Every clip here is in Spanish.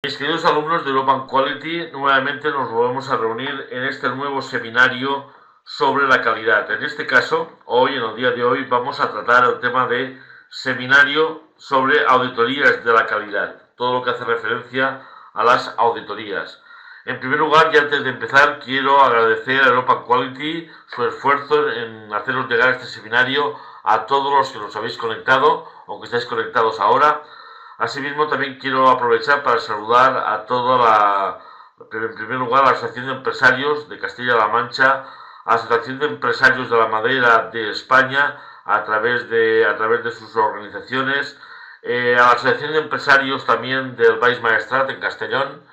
Mis queridos alumnos de European Quality, nuevamente nos volvemos a reunir en este nuevo seminario sobre la calidad. En este caso, hoy, en el día de hoy, vamos a tratar el tema de seminario sobre auditorías de la calidad, todo lo que hace referencia a las auditorías. En primer lugar, y antes de empezar, quiero agradecer a European Quality su esfuerzo en hacernos llegar este seminario a todos los que nos habéis conectado, aunque estáis conectados ahora. Asimismo, también quiero aprovechar para saludar a en primer lugar, a la Asociación de Empresarios de Castilla-La Mancha, a la Asociación de Empresarios de la Madera de España, a través de sus organizaciones, a la Asociación de Empresarios también del Baix Maestrat en Castellón,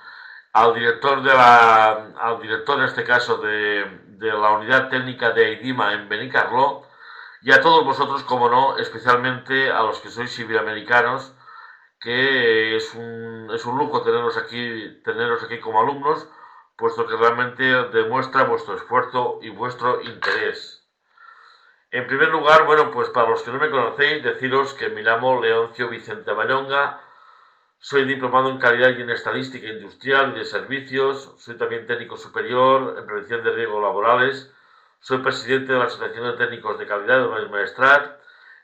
al director en este caso de la Unidad Técnica de IDIMA en Benicarló, y a todos vosotros, como no, especialmente a los que sois iberoamericanos, que es un lujo teneros aquí como alumnos, puesto que realmente demuestra vuestro esfuerzo y vuestro interés. En primer lugar, bueno, pues para los que no me conocéis, deciros que me llamo Leoncio Vicente Bayonga, soy diplomado en calidad y en estadística industrial y de servicios, soy también técnico superior en prevención de riesgos laborales, soy presidente de la Asociación de Técnicos de Calidad del Maestrat,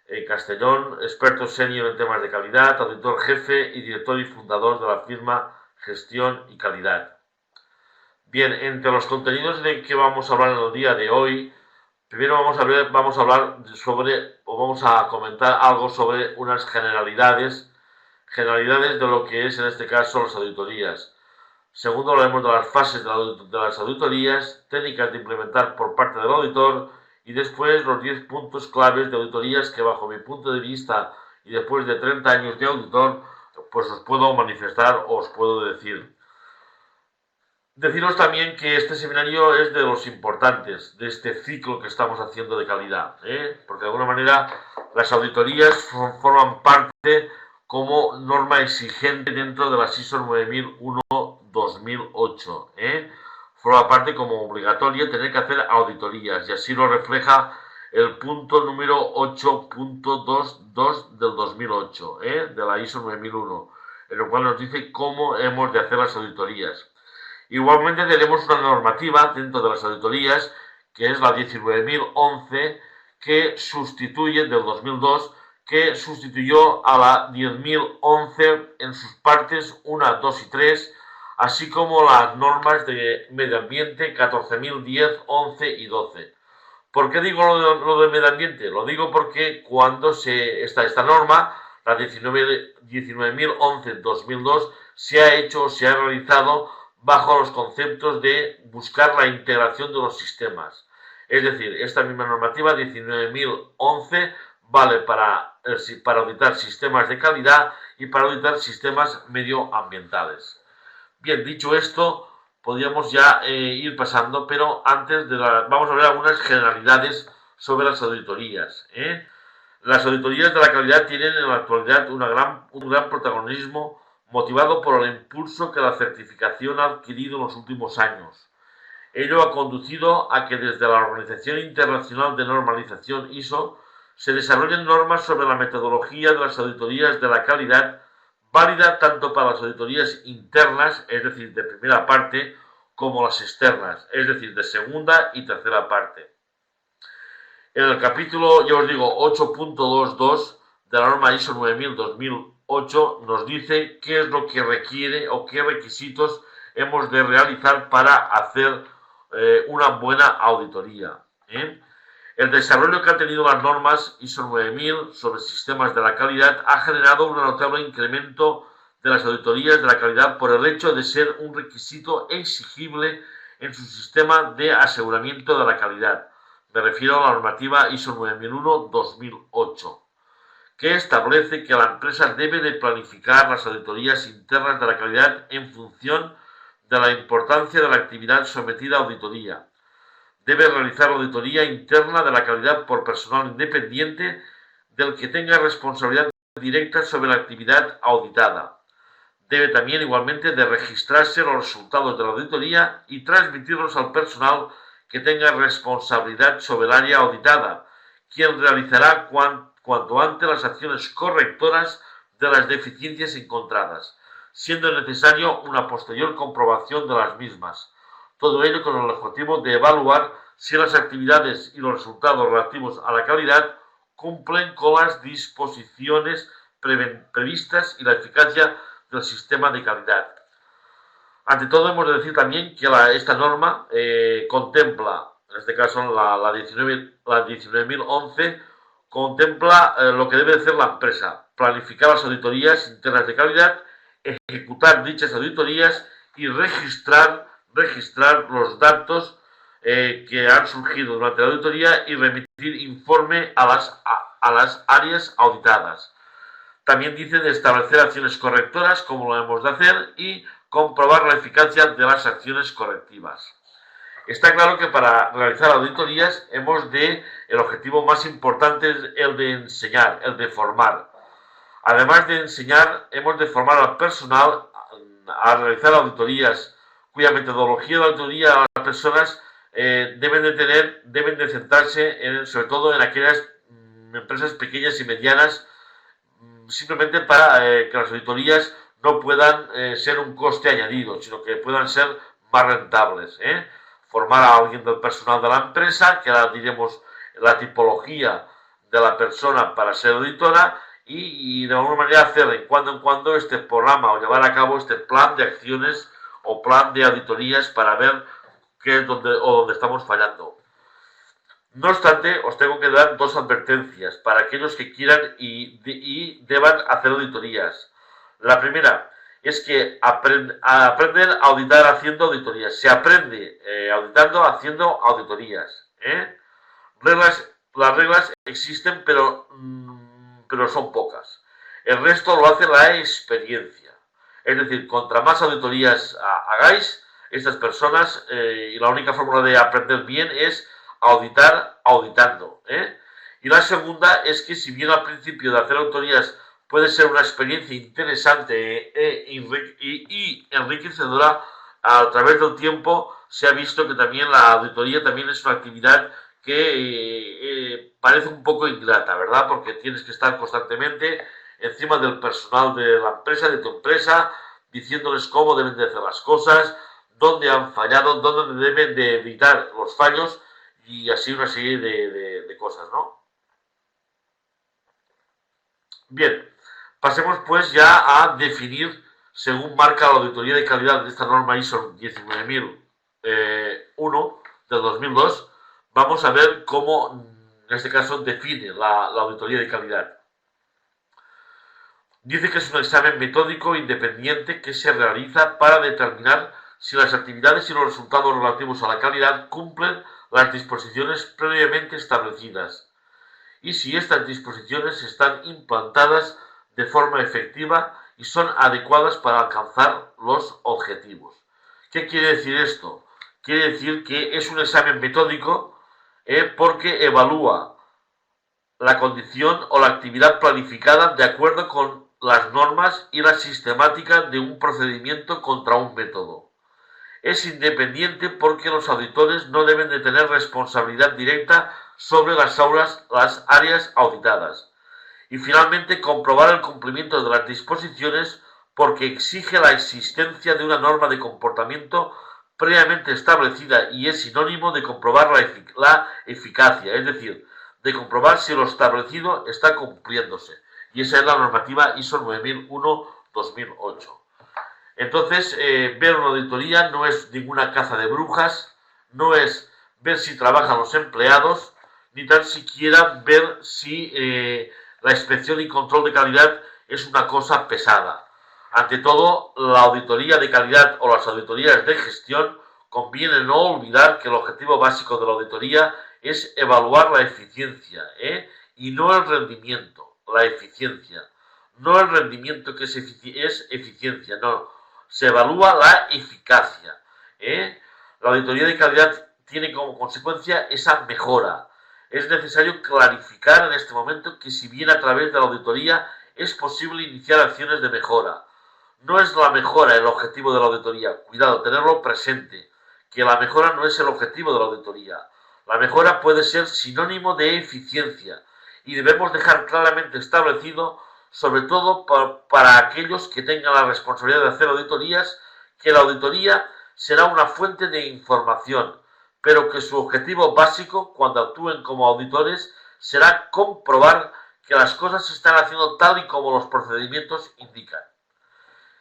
en Castellón, experto senior en temas de calidad, auditor jefe y director y fundador de la firma Gestión y Calidad. Bien, entre los contenidos de que vamos a hablar en el día de hoy, primero vamos a hablar sobre, o vamos a comentar algo sobre unas generalidades de lo que es en este caso las auditorías. Segundo, hablaremos de las fases de las auditorías, técnicas de implementar por parte del auditor y después los 10 puntos claves de auditorías que bajo mi punto de vista y después de 30 años de auditor, pues os puedo manifestar o os puedo decir. Deciros también que este seminario es de los importantes de este ciclo que estamos haciendo de calidad, porque de alguna manera las auditorías forman parte como norma exigente dentro de la ISO 9001-2008. Forma parte como obligatoria tener que hacer auditorías y así lo refleja el punto número 8.22 del 2008, de la ISO 9001, en lo cual nos dice cómo hemos de hacer las auditorías. Igualmente tenemos una normativa dentro de las auditorías, que es la 19.011, que sustituye del 2002, que sustituyó a la 10.011 en sus partes 1, 2 y 3, así como las normas de medio ambiente 14.010, 11 y 12. ¿Por qué digo lo de medio ambiente? Lo digo porque cuando esta norma, la 19.011-2002, se ha realizado bajo los conceptos de buscar la integración de los sistemas. Es decir, esta misma normativa 19.011 vale para auditar sistemas de calidad y para auditar sistemas medioambientales. Bien, dicho esto, podríamos ya ir pasando, pero antes vamos a ver algunas generalidades sobre las auditorías. Las auditorías de la calidad tienen en la actualidad un gran protagonismo motivado por el impulso que la certificación ha adquirido en los últimos años. Ello ha conducido a que desde la Organización Internacional de Normalización ISO se desarrollen normas sobre la metodología de las auditorías de la calidad, válida tanto para las auditorías internas, es decir, de primera parte, como las externas, es decir, de segunda y tercera parte. En el capítulo, ya os digo, 8.22 de la norma ISO 9000-2008 nos dice qué es lo que requiere o qué requisitos hemos de realizar para hacer una buena auditoría. El desarrollo que han tenido las normas ISO 9000 sobre sistemas de la calidad ha generado un notable incremento de las auditorías de la calidad por el hecho de ser un requisito exigible en su sistema de aseguramiento de la calidad. Me refiero a la normativa ISO 9001-2008, que establece que la empresa debe de planificar las auditorías internas de la calidad en función de la importancia de la actividad sometida a auditoría. Debe realizar auditoría interna de la calidad por personal independiente del que tenga responsabilidad directa sobre la actividad auditada. Debe también igualmente de registrarse los resultados de la auditoría y transmitirlos al personal que tenga responsabilidad sobre el área auditada, quien realizará cuanto antes las acciones correctoras de las deficiencias encontradas. siendo necesario una posterior comprobación de las mismas. Todo ello con el objetivo de evaluar si las actividades y los resultados relativos a la calidad cumplen con las disposiciones previstas y la eficacia del sistema de calidad. Ante todo, hemos de decir también que esta norma contempla, en este caso la 19.011, contempla lo que debe hacer la empresa: planificar las auditorías internas de calidad, ejecutar dichas auditorías y registrar los datos que han surgido durante la auditoría y remitir informe a las áreas auditadas. También dice de establecer acciones correctoras, como lo hemos de hacer, y comprobar la eficacia de las acciones correctivas. Está claro que para realizar auditorías el objetivo más importante es el de enseñar, el de formar. Además de enseñar, hemos de formar al personal a realizar auditorías, cuya metodología de auditoría a las personas deben de centrarse sobre todo en aquellas empresas pequeñas y medianas, simplemente para que las auditorías no puedan ser un coste añadido, sino que puedan ser más rentables. Formar a alguien del personal de la empresa, que ahora diremos la tipología de la persona para ser auditora, y de alguna manera hacer de cuando en cuando este programa o llevar a cabo este plan de acciones o plan de auditorías para ver qué es donde estamos fallando. No obstante, os tengo que dar dos advertencias para aquellos que quieran y deban hacer auditorías. La primera es que aprenden a auditar haciendo auditorías. Se aprende auditando haciendo auditorías. Las reglas existen, pero son pocas. El resto lo hace la experiencia. Es decir, contra más auditorías hagáis, estas personas, y la única fórmula de aprender bien es auditar auditando. Y la segunda es que, si bien al principio de hacer auditorías puede ser una experiencia interesante y enriquecedora, a través del tiempo se ha visto que también la auditoría también es una actividad que parece un poco ingrata, ¿verdad? Porque tienes que estar constantemente encima del personal de la empresa, de tu empresa, diciéndoles cómo deben de hacer las cosas, dónde han fallado, dónde deben de evitar los fallos, y así una serie de cosas, ¿no? Bien, pasemos pues ya a definir, según marca la auditoría de calidad de esta norma ISO 19001 del 2002, vamos a ver cómo, en este caso, define la auditoría de calidad. Dice que es un examen metódico independiente que se realiza para determinar si las actividades y los resultados relativos a la calidad cumplen las disposiciones previamente establecidas y si estas disposiciones están implantadas de forma efectiva y son adecuadas para alcanzar los objetivos. ¿Qué quiere decir esto? Quiere decir que es un examen metódico porque evalúa la condición o la actividad planificada de acuerdo con las normas y la sistemática de un procedimiento contra un método. Es independiente porque los auditores no deben de tener responsabilidad directa sobre las áreas auditadas. Y finalmente, comprobar el cumplimiento de las disposiciones porque exige la existencia de una norma de comportamiento previamente establecida y es sinónimo de comprobar la eficacia, es decir, de comprobar si lo establecido está cumpliéndose. Y esa es la normativa ISO 9001-2008. Entonces, ver una auditoría no es ninguna caza de brujas, no es ver si trabajan los empleados, ni tan siquiera ver si la inspección y control de calidad es una cosa pesada. Ante todo, la auditoría de calidad o las auditorías de gestión, conviene no olvidar que el objetivo básico de la auditoría es evaluar la eficiencia, y no el rendimiento, la eficiencia. No el rendimiento que es eficiencia, no. Se evalúa la eficacia. La auditoría de calidad tiene como consecuencia esa mejora. Es necesario clarificar en este momento que si bien a través de la auditoría es posible iniciar acciones de mejora, no es la mejora el objetivo de la auditoría. Cuidado, tenerlo presente, que la mejora no es el objetivo de la auditoría. La mejora puede ser sinónimo de eficiencia y debemos dejar claramente establecido sobre todo para aquellos que tengan la responsabilidad de hacer auditorías, que la auditoría será una fuente de información, pero que su objetivo básico cuando actúen como auditores será comprobar que las cosas se están haciendo tal y como los procedimientos indican.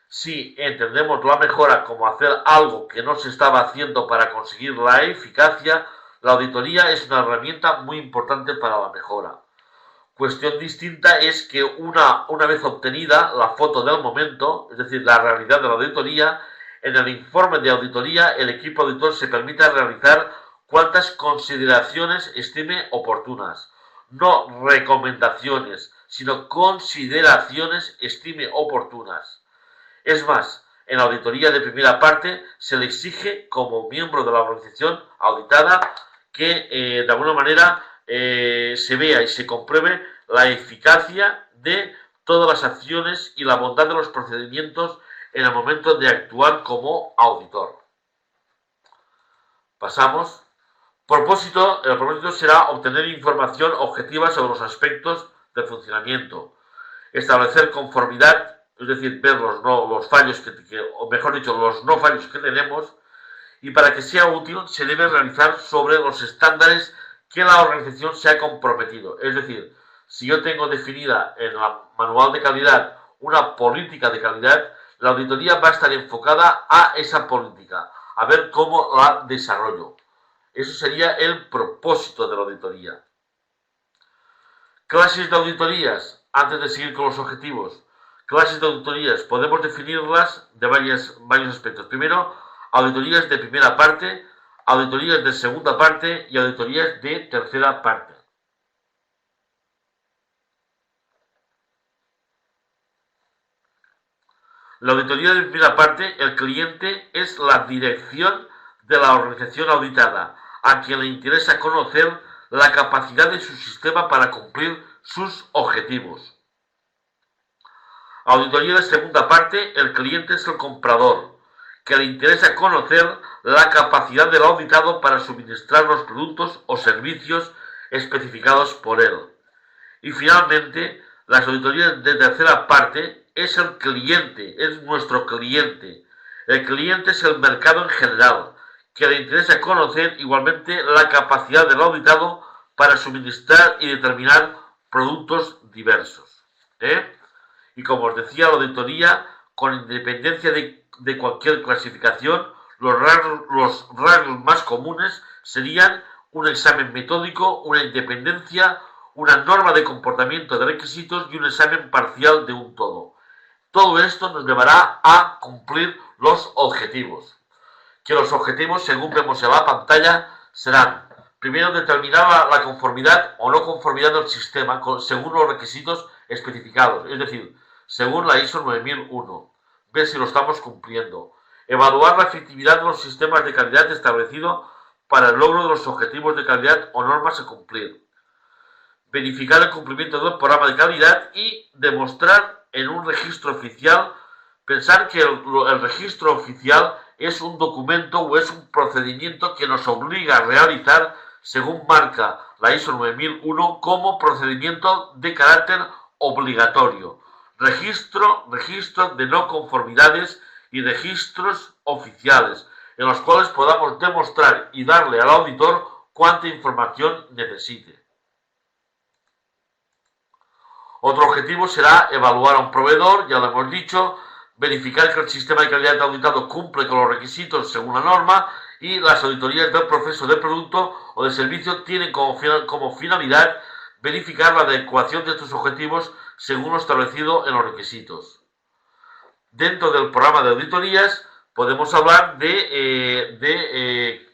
Si entendemos la mejora como hacer algo que no se estaba haciendo para conseguir la eficacia, la auditoría es una herramienta muy importante para la mejora. Cuestión distinta es que una vez obtenida la foto del momento, es decir, la realidad de la auditoría, en el informe de auditoría el equipo auditor se permita realizar cuantas consideraciones estime oportunas. No recomendaciones, sino consideraciones estime oportunas. Es más, en la auditoría de primera parte se le exige como miembro de la organización auditada que de alguna manera se vea y se compruebe la eficacia de todas las acciones y la bondad de los procedimientos en el momento de actuar como auditor. Pasamos. El propósito será obtener información objetiva sobre los aspectos del funcionamiento, establecer conformidad, es decir, ver los fallos o mejor dicho, los no fallos que tenemos, y para que sea útil se debe realizar sobre los estándares que la organización se ha comprometido. Es decir, si yo tengo definida en el manual de calidad una política de calidad, la auditoría va a estar enfocada a esa política, a ver cómo la desarrollo. Eso sería el propósito de la auditoría. Clases de auditorías, antes de seguir con los objetivos. Clases de auditorías, podemos definirlas de varios aspectos. Primero, auditorías de primera parte, auditorías de segunda parte y auditorías de tercera parte. La auditoría de primera parte, el cliente es la dirección de la organización auditada, a quien le interesa conocer la capacidad de su sistema para cumplir sus objetivos. Auditoría de segunda parte, el cliente es el comprador, que le interesa conocer la capacidad del auditado para suministrar los productos o servicios especificados por él. Y finalmente, las auditorías de tercera parte es el cliente, es nuestro cliente. El cliente es el mercado en general, que le interesa conocer igualmente la capacidad del auditado para suministrar y determinar productos diversos. Y como os decía, la auditoría, con independencia de cualquier clasificación, los rasgos más comunes serían un examen metódico, una independencia, una norma de comportamiento de requisitos y un examen parcial de un todo. Todo esto nos llevará a cumplir los objetivos. Que los objetivos, según vemos en la pantalla, serán, primero, determinar la conformidad o no conformidad del sistema según los requisitos especificados, es decir, según la ISO 9001, ver si lo estamos cumpliendo. Evaluar la efectividad de los sistemas de calidad establecidos para el logro de los objetivos de calidad o normas a cumplir. Verificar el cumplimiento del programa de calidad y demostrar en un registro oficial. Pensar que el registro oficial es un documento o es un procedimiento que nos obliga a realizar, según marca la ISO 9001, como procedimiento de carácter obligatorio. Registro de no conformidades y registros oficiales, en los cuales podamos demostrar y darle al auditor cuánta información necesite. Otro objetivo será evaluar a un proveedor, ya lo hemos dicho, verificar que el sistema de calidad auditado cumple con los requisitos según la norma, y las auditorías del proceso de producto o de servicio tienen como finalidad verificar la adecuación de estos objetivos según lo establecido en los requisitos. Dentro del programa de auditorías podemos hablar de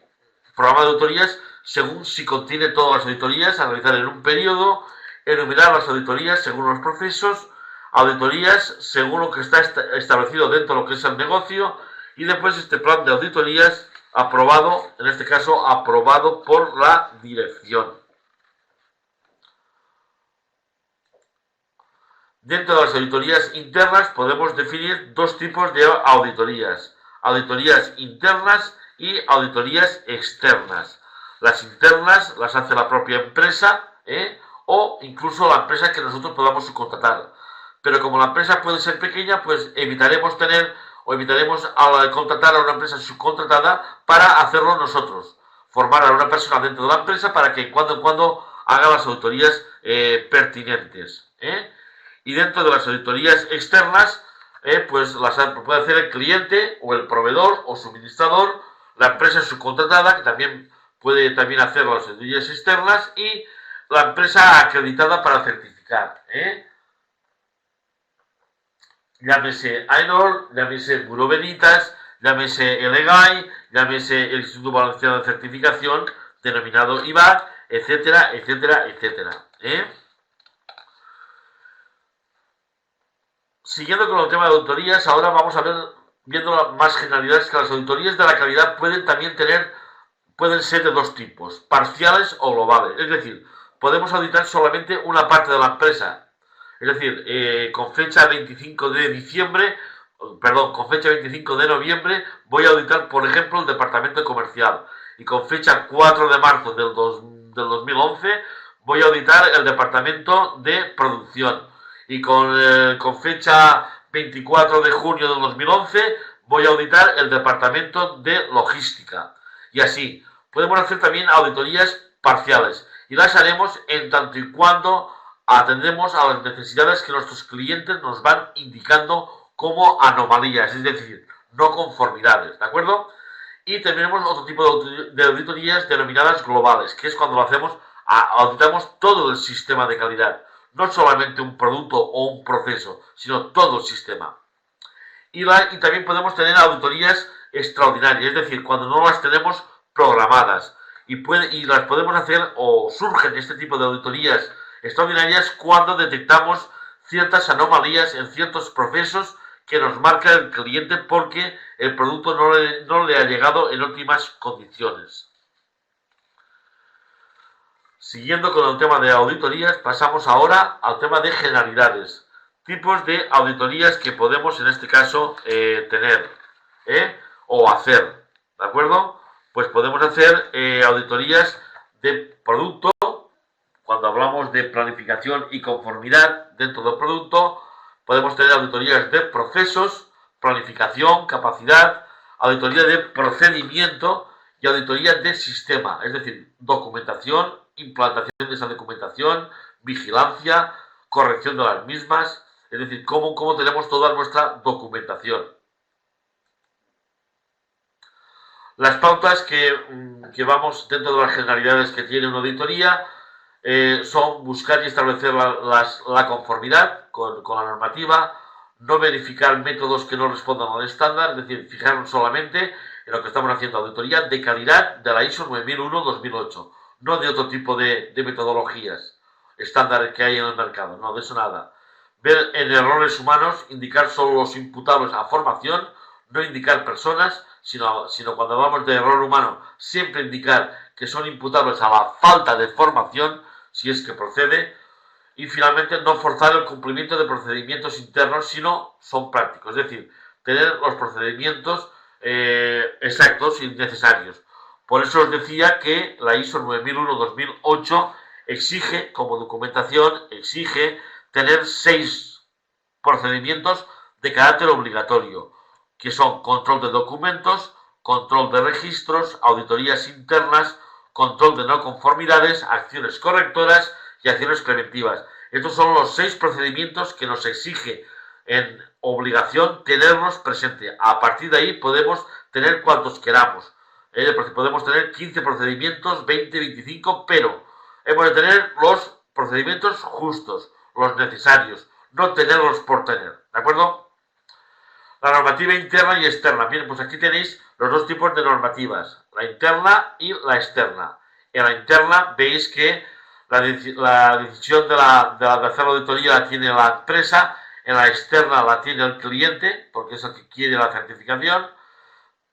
programa de auditorías según si contiene todas las auditorías a realizar en un periodo, enumerar las auditorías según los procesos, auditorías según lo que está establecido dentro de lo que es el negocio, y después este plan de auditorías aprobado, en este caso aprobado por la dirección. Dentro de las auditorías internas podemos definir dos tipos de auditorías: auditorías internas y auditorías externas. Las internas las hace la propia empresa o incluso la empresa que nosotros podamos subcontratar. pero como la empresa puede ser pequeña, pues evitaremos contratar a una empresa subcontratada para hacerlo nosotros. Formar a una persona dentro de la empresa para que cuando en cuando haga las auditorías pertinentes. Y dentro de las auditorías externas, pues las puede hacer el cliente o el proveedor o suministrador, la empresa subcontratada, que también puede hacer las auditorías externas, y la empresa acreditada para certificar. Llámese AENOR, llámese Bureau Veritas, llámese el EGAI, llámese el Instituto Valenciano de Certificación, denominado IVAC, etcétera, etcétera, etcétera. Siguiendo con el tema de auditorías, ahora vamos a ver, viendo más generalidades, que las auditorías de la calidad pueden ser de dos tipos, parciales o globales. Es decir, podemos auditar solamente una parte de la empresa. Es decir, con fecha 25 de noviembre voy a auditar, por ejemplo, el departamento comercial. Y con fecha 4 de marzo del 2011 voy a auditar el departamento de producción. Y con fecha 24 de junio del 2011 voy a auditar el departamento de logística. Y así, podemos hacer también auditorías parciales. Y las haremos en tanto y cuando atendemos a las necesidades que nuestros clientes nos van indicando como anomalías, es decir, no conformidades, ¿de acuerdo? Y tenemos otro tipo de auditorías denominadas globales, que es cuando lo hacemos, auditamos todo el sistema de calidad, no solamente un producto o un proceso, sino todo el sistema. Y también podemos tener auditorías extraordinarias, es decir, cuando no las tenemos programadas, y las podemos hacer, o surgen este tipo de auditorías extraordinarias cuando detectamos ciertas anomalías en ciertos procesos que nos marca el cliente porque el producto no le ha llegado en óptimas condiciones. Siguiendo con el tema de auditorías, pasamos ahora al tema de generalidades. Tipos de auditorías que podemos en este caso tener o hacer, ¿de acuerdo? Pues podemos hacer auditorías de producto. Cuando hablamos de planificación y conformidad dentro del producto, podemos tener auditorías de procesos, planificación, capacidad, auditoría de procedimiento y auditoría de sistema, es decir, documentación, implantación de esa documentación, vigilancia, corrección de las mismas, es decir, cómo tenemos toda nuestra documentación. Las pautas que vamos dentro de las generalidades que tiene una auditoría son buscar y establecer la conformidad con la normativa, no verificar métodos que no respondan al estándar, es decir, fijarnos solamente en lo que estamos haciendo, auditoría de calidad de la ISO 9001-2008, no de otro tipo de metodologías estándares que hay en el mercado, no, de eso nada. Ver en errores humanos, indicar solo los imputables a formación, no indicar personas, sino cuando hablamos de error humano, siempre indicar que son imputables a la falta de formación, si es que procede, y finalmente no forzar el cumplimiento de procedimientos internos si no son prácticos, es decir, tener los procedimientos exactos y necesarios. Por eso os decía que la ISO 9001-2008 exige, como documentación, exige tener 6 procedimientos de carácter obligatorio, que son control de documentos, control de registros, auditorías internas, control de no conformidades, acciones correctoras y acciones preventivas. Estos son los 6 procedimientos que nos exige en obligación tenerlos presente. A partir de ahí podemos tener cuantos queramos. Podemos tener 15 procedimientos, 20, 25, pero hemos de tener los procedimientos justos, los necesarios, no tenerlos por tener. ¿De acuerdo? La normativa interna y externa. Bien, pues aquí tenéis los dos tipos de normativas, la interna y la externa. En la interna veis que la decisión de hacer la auditoría la tiene la empresa, en la externa la tiene el cliente, porque es el que quiere la certificación.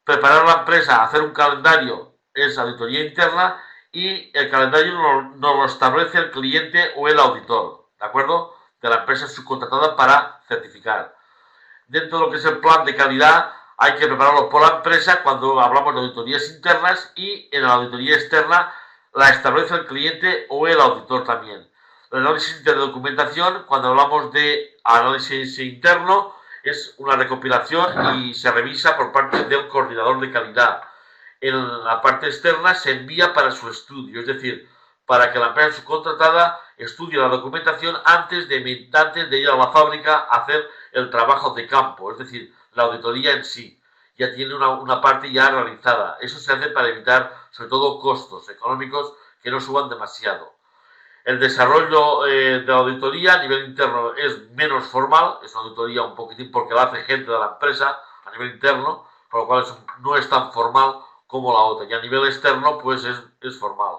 Preparar la empresa, hacer un calendario es auditoría interna y el calendario nos lo establece el cliente o el auditor, ¿de acuerdo? De la empresa subcontratada para certificar. Dentro de lo que es el plan de calidad hay que prepararlo por la empresa cuando hablamos de auditorías internas y en la auditoría externa la establece el cliente o el auditor también. El análisis de documentación, cuando hablamos de análisis interno, es una recopilación y se revisa por parte de un coordinador de calidad. En la parte externa se envía para su estudio, es decir, para que la empresa subcontratada estudie la documentación antes de ir a la fábrica a hacer el trabajo de campo, es decir, la auditoría en sí. Ya tiene una parte ya realizada. Eso se hace para evitar, sobre todo, costos económicos que no suban demasiado. El desarrollo de la auditoría a nivel interno es menos formal, es una auditoría un poquitín porque la hace gente de la empresa a nivel interno, por lo cual no es tan formal como la otra. Y a nivel externo, pues es formal.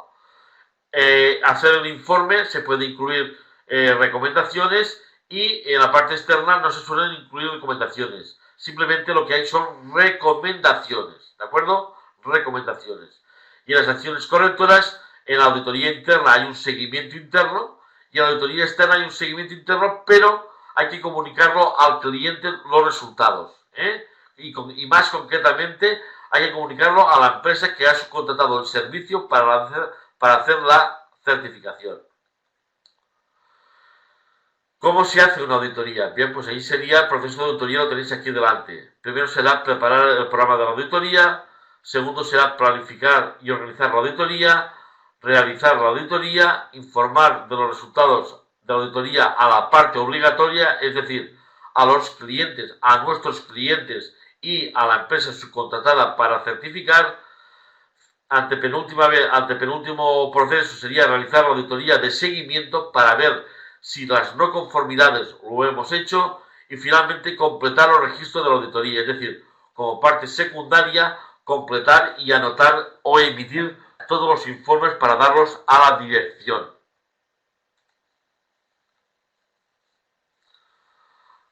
Hacer el informe se puede incluir recomendaciones y en la parte externa no se suelen incluir recomendaciones. Simplemente lo que hay son recomendaciones, ¿de acuerdo? Recomendaciones. Y en las acciones correctoras, en la auditoría interna hay un seguimiento interno y en la auditoría externa hay un seguimiento interno, pero hay que comunicarlo al cliente los resultados. Y más concretamente, hay que comunicarlo a la empresa que ha subcontratado el servicio para hacer la certificación. ¿Cómo se hace una auditoría? Bien, pues ahí sería el proceso de auditoría, lo tenéis aquí delante. Primero será preparar el programa de la auditoría, segundo será planificar y organizar la auditoría, realizar la auditoría, informar de los resultados de la auditoría a la parte obligatoria, es decir, a los clientes, a nuestros clientes y a la empresa subcontratada para certificar. Antepenúltimo proceso sería realizar la auditoría de seguimiento para ver si las no conformidades lo hemos hecho y finalmente completar los registros de la auditoría, es decir, como parte secundaria, completar y anotar o emitir todos los informes para darlos a la dirección.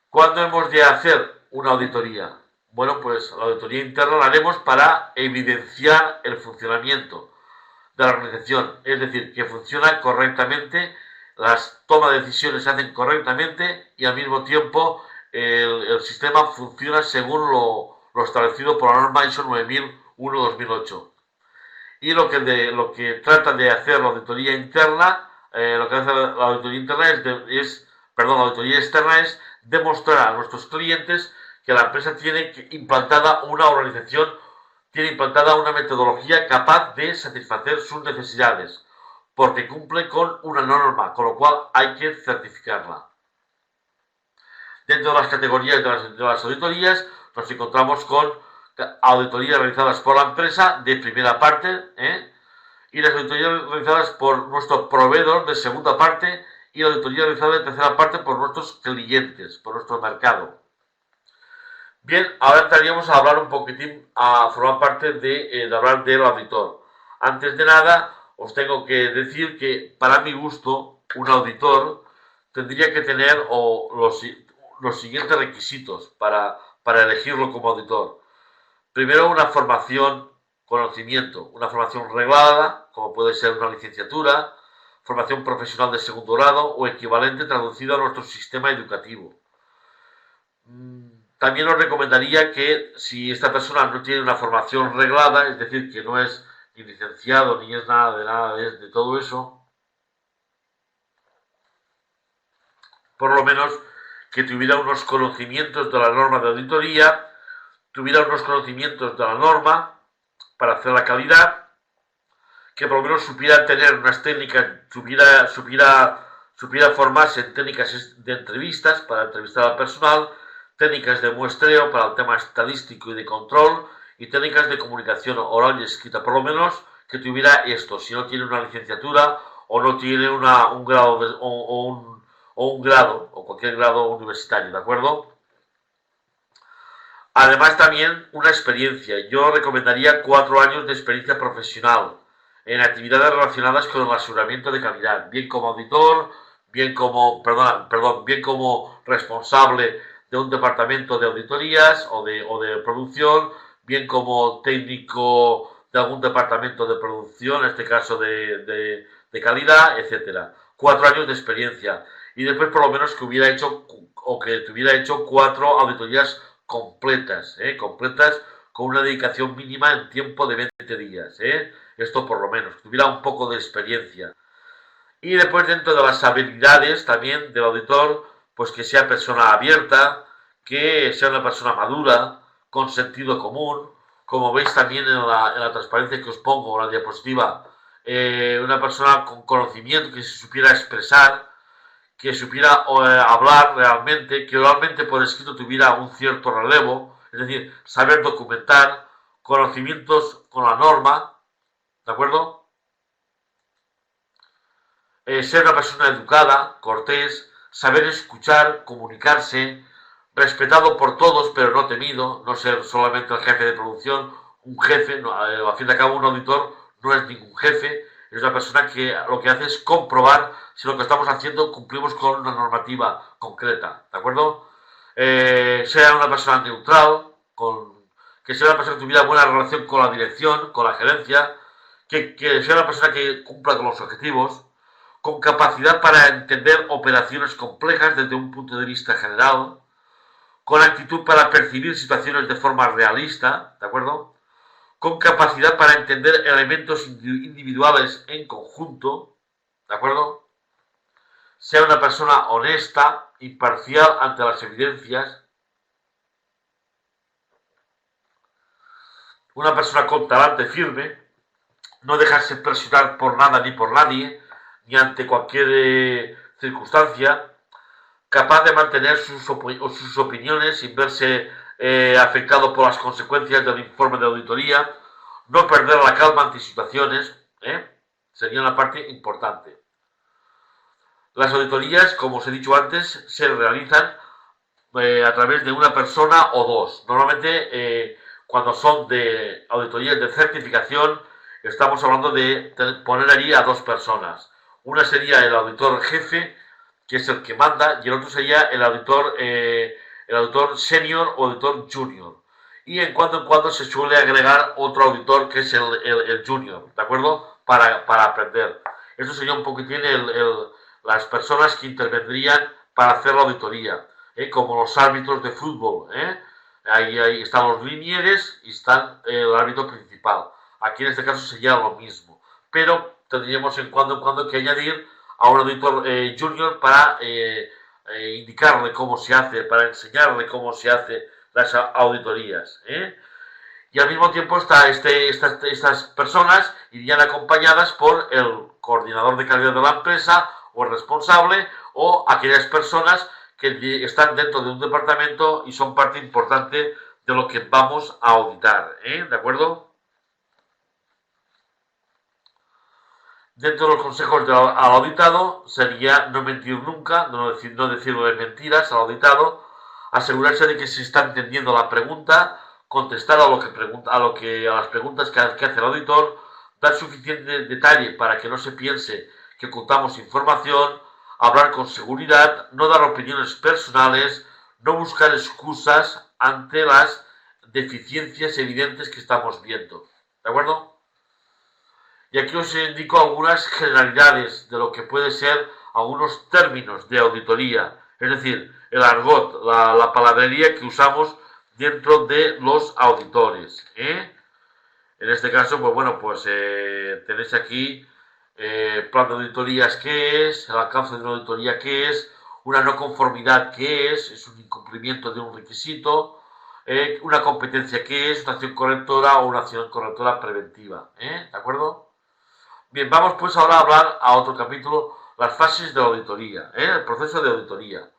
¿Cuándo hemos de hacer una auditoría? Bueno, pues la auditoría interna la haremos para evidenciar el funcionamiento de la organización, es decir, que funciona correctamente, las tomas de decisiones se hacen correctamente y al mismo tiempo el sistema funciona según lo establecido por la norma ISO 9001-2008. Y lo que trata de hacer la auditoría interna, lo que hace la auditoría interna la auditoría externa es demostrar a nuestros clientes que la empresa tiene implantada una organización, tiene implantada una metodología capaz de satisfacer sus necesidades, porque cumple con una norma, con lo cual hay que certificarla. Dentro de las categorías de las auditorías nos encontramos con auditorías realizadas por la empresa de primera parte, y las auditorías realizadas por nuestro proveedor de segunda parte y la auditoría realizada de tercera parte por nuestros clientes, por nuestro mercado. Bien, ahora entraríamos a hablar un poquitín, a formar parte de hablar del auditor. Antes de nada, os tengo que decir que para mi gusto, un auditor tendría que tener los siguientes requisitos para elegirlo como auditor. Primero, una formación, conocimiento, una formación reglada, como puede ser una licenciatura, formación profesional de segundo grado o equivalente traducido a nuestro sistema educativo. También os recomendaría que si esta persona no tiene una formación reglada, es decir, que no es ni licenciado ni es nada de todo eso, por lo menos que tuviera unos conocimientos de la norma de auditoría, tuviera unos conocimientos de la norma para hacer la calidad, que por lo menos supiera tener unas técnicas, supiera formarse en técnicas de entrevistas para entrevistar al personal, técnicas de muestreo para el tema estadístico y de control y técnicas de comunicación oral y escrita, por lo menos que tuviera esto, si no tiene una licenciatura o no tiene un grado un grado o cualquier grado universitario, ¿de acuerdo? Además también una experiencia. Yo recomendaría 4 años de experiencia profesional en actividades relacionadas con el aseguramiento de calidad, bien como auditor, bien como responsable de un departamento de auditorías o de producción, bien como técnico de algún departamento de producción, en este caso de calidad, etcétera. 4 años de experiencia y después por lo menos que tuviera hecho 4 auditorías completas con una dedicación mínima en tiempo de 20 días. Esto por lo menos, que tuviera un poco de experiencia. Y después dentro de las habilidades también del auditor, pues que sea persona abierta, que sea una persona madura, con sentido común. Como veis también en la transparencia que os pongo, en la diapositiva, una persona con conocimiento, que se supiera expresar, que supiera hablar realmente, que realmente por escrito tuviera un cierto relevo, es decir, saber documentar, conocimientos con la norma, ¿de acuerdo? Ser una persona educada, cortés, saber escuchar, comunicarse, respetado por todos pero no temido, no ser solamente el jefe de producción, un jefe, no, a fin de cabo un auditor no es ningún jefe, es una persona que lo que hace es comprobar si lo que estamos haciendo cumplimos con una normativa concreta, ¿de acuerdo? Sea una persona neutral, que sea una persona que tuviera buena relación con la dirección, con la gerencia, que sea una persona que cumpla con los objetivos, con capacidad para entender operaciones complejas desde un punto de vista general, con actitud para percibir situaciones de forma realista, ¿de acuerdo? Con capacidad para entender elementos individuales en conjunto, ¿de acuerdo? Sea una persona honesta, imparcial ante las evidencias, una persona con talante firme, no dejarse presionar por nada ni por nadie, ni ante cualquier circunstancia, capaz de mantener sus opiniones sin verse afectado por las consecuencias del informe de auditoría, no perder la calma ante situaciones, sería una parte importante. Las auditorías, como os he dicho antes, se realizan a través de una persona o dos. Normalmente, cuando son de auditorías de certificación, estamos hablando de poner allí a dos personas. Una sería el auditor jefe, que es el que manda, y el otro sería el auditor senior o auditor junior. Y en cuando se suele agregar otro auditor que es el junior, ¿de acuerdo? Para aprender. Eso sería un poquitín las personas que intervendrían para hacer la auditoría, como los árbitros de fútbol. Ahí están los linieres y están el árbitro principal. Aquí en este caso sería lo mismo, pero tendríamos en cuando que añadir a un auditor junior para indicarle cómo se hace, para enseñarle cómo se hace las auditorías. Y al mismo tiempo estas personas irían acompañadas por el coordinador de calidad de la empresa o el responsable o aquellas personas que están dentro de un departamento y son parte importante de lo que vamos a auditar. ¿De acuerdo? Dentro de los consejos al auditado sería no mentir nunca, no decirle mentiras al auditado, asegurarse de que se está entendiendo la pregunta, contestar a las preguntas que hace el auditor, dar suficiente detalle para que no se piense que ocultamos información, hablar con seguridad, no dar opiniones personales, no buscar excusas ante las deficiencias evidentes que estamos viendo. ¿De acuerdo? Y aquí os indico algunas generalidades de lo que puede ser algunos términos de auditoría, es decir, el argot, la palabrería que usamos dentro de los auditores. En este caso, pues bueno, tenéis aquí plan de auditorías, ¿qué es? El alcance de una auditoría, ¿qué es? Una no conformidad, ¿qué es? Es un incumplimiento de un requisito. Una competencia, ¿qué es? Una acción correctora o una acción correctora preventiva. ¿De acuerdo? Bien, vamos pues ahora a hablar a otro capítulo, las fases de la auditoría, el proceso de auditoría,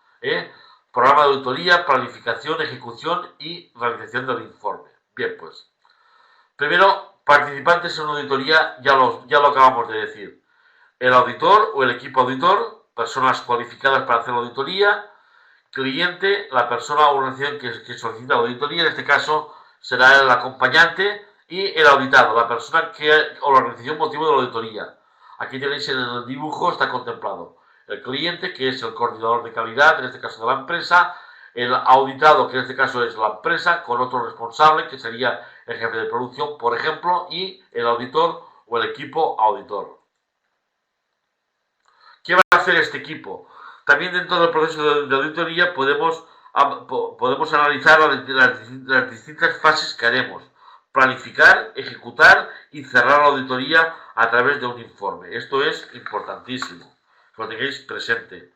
programa de auditoría, planificación, ejecución y realización del informe. Bien, pues, primero, participantes en una auditoría, ya lo acabamos de decir. El auditor o el equipo auditor, personas cualificadas para hacer la auditoría, cliente, la persona o organización que solicita la auditoría, en este caso será el acompañante, y el auditado, la persona o la organización motivo de la auditoría. Aquí tenéis en el dibujo, está contemplado el cliente, que es el coordinador de calidad, en este caso de la empresa, el auditado, que en este caso es la empresa, con otro responsable, que sería el jefe de producción, por ejemplo, y el auditor o el equipo auditor. ¿Qué va a hacer este equipo? También dentro del proceso de auditoría podemos analizar las distintas fases que haremos. Planificar, ejecutar y cerrar la auditoría a través de un informe. Esto es importantísimo. que lo tengáis presente.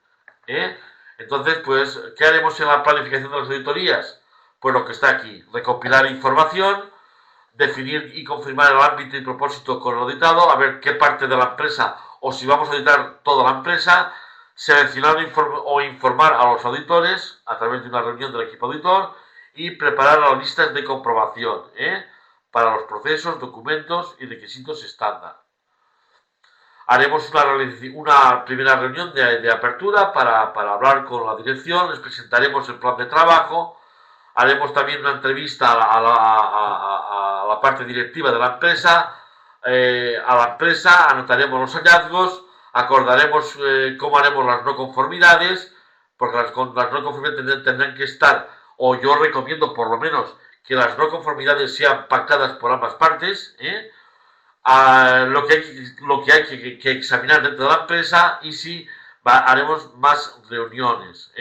Entonces, pues, ¿qué haremos en la planificación de las auditorías? Pues lo que está aquí, recopilar información, definir y confirmar el ámbito y propósito con el auditado, a ver qué parte de la empresa o si vamos a auditar toda la empresa, seleccionar o informar a los auditores a través de una reunión del equipo auditor y preparar las listas de comprobación para los procesos, documentos y requisitos estándar. Haremos una primera reunión de apertura para hablar con la dirección, les presentaremos el plan de trabajo, haremos también una entrevista a la parte directiva de la empresa, anotaremos los hallazgos, acordaremos cómo haremos las no conformidades, porque las no conformidades tendrán que estar, o yo recomiendo por lo menos que las no conformidades sean pactadas por ambas partes, lo que hay que examinar dentro de la empresa y si haremos más reuniones.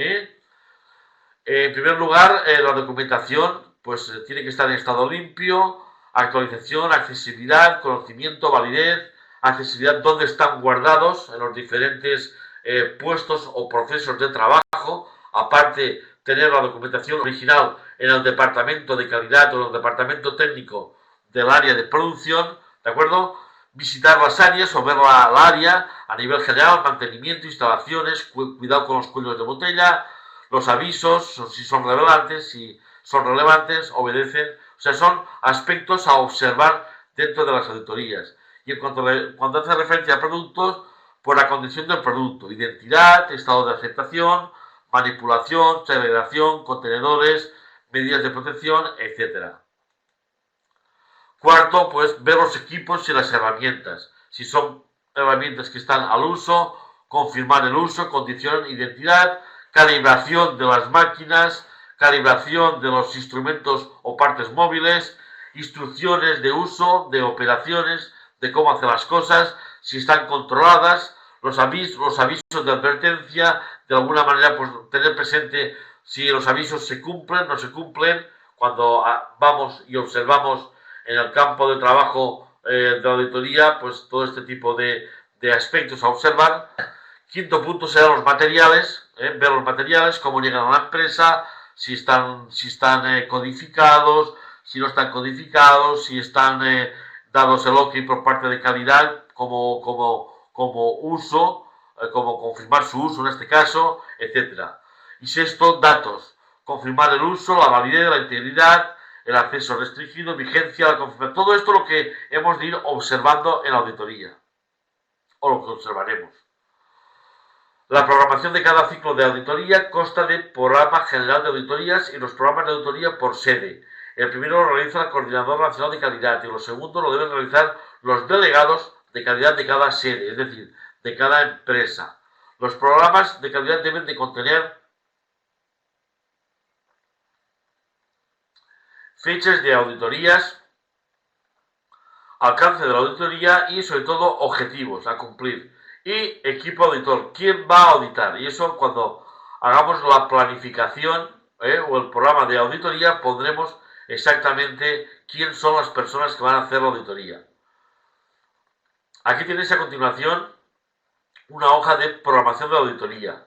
En primer lugar, la documentación pues tiene que estar en estado limpio, actualización, accesibilidad, conocimiento, validez, accesibilidad, dónde están guardados en los diferentes puestos o procesos de trabajo, aparte tener la documentación original en el departamento de calidad o en el departamento técnico del área de producción, ¿de acuerdo? Visitar las áreas o ver la área a nivel general, mantenimiento, instalaciones, cuidado con los cuellos de botella, los avisos, si son relevantes, obedecen, o sea, son aspectos a observar dentro de las auditorías. Y cuando hace referencia a productos, por la condición del producto, identidad, estado de aceptación, manipulación, segregación, contenedores, medidas de protección, etcétera. Cuarto, pues ver los equipos y las herramientas. Si son herramientas que están al uso, confirmar el uso, condición, identidad, calibración de las máquinas, calibración de los instrumentos o partes móviles, instrucciones de uso, de operaciones, de cómo hacer las cosas, si están controladas, los avisos de advertencia, de alguna manera pues tener presente si los avisos se cumplen, no se cumplen, cuando vamos y observamos en el campo de trabajo de la auditoría, pues todo este tipo de aspectos a observar. Quinto punto serán los materiales, ver los materiales, cómo llegan a la empresa, si están codificados, si no están codificados, si están dados el OK por parte de calidad como uso, como confirmar su uso en este caso, etcétera. Y sexto, datos, confirmar el uso, la validez, la integridad, el acceso restringido, vigencia, la confirmación, todo esto lo que hemos de ir observando en la auditoría, o lo que observaremos. La programación de cada ciclo de auditoría consta de programa general de auditorías y los programas de auditoría por sede. El primero lo realiza el Coordinador Nacional de Calidad y los segundos lo deben realizar los delegados de calidad de cada sede, es decir, de cada empresa. Los programas de calidad deben de contener fechas de auditorías, alcance de la auditoría y sobre todo objetivos a cumplir. Y equipo auditor, ¿quién va a auditar? Y eso cuando hagamos la planificación o el programa de auditoría pondremos exactamente quién son las personas que van a hacer la auditoría. Aquí tenéis a continuación una hoja de programación de auditoría,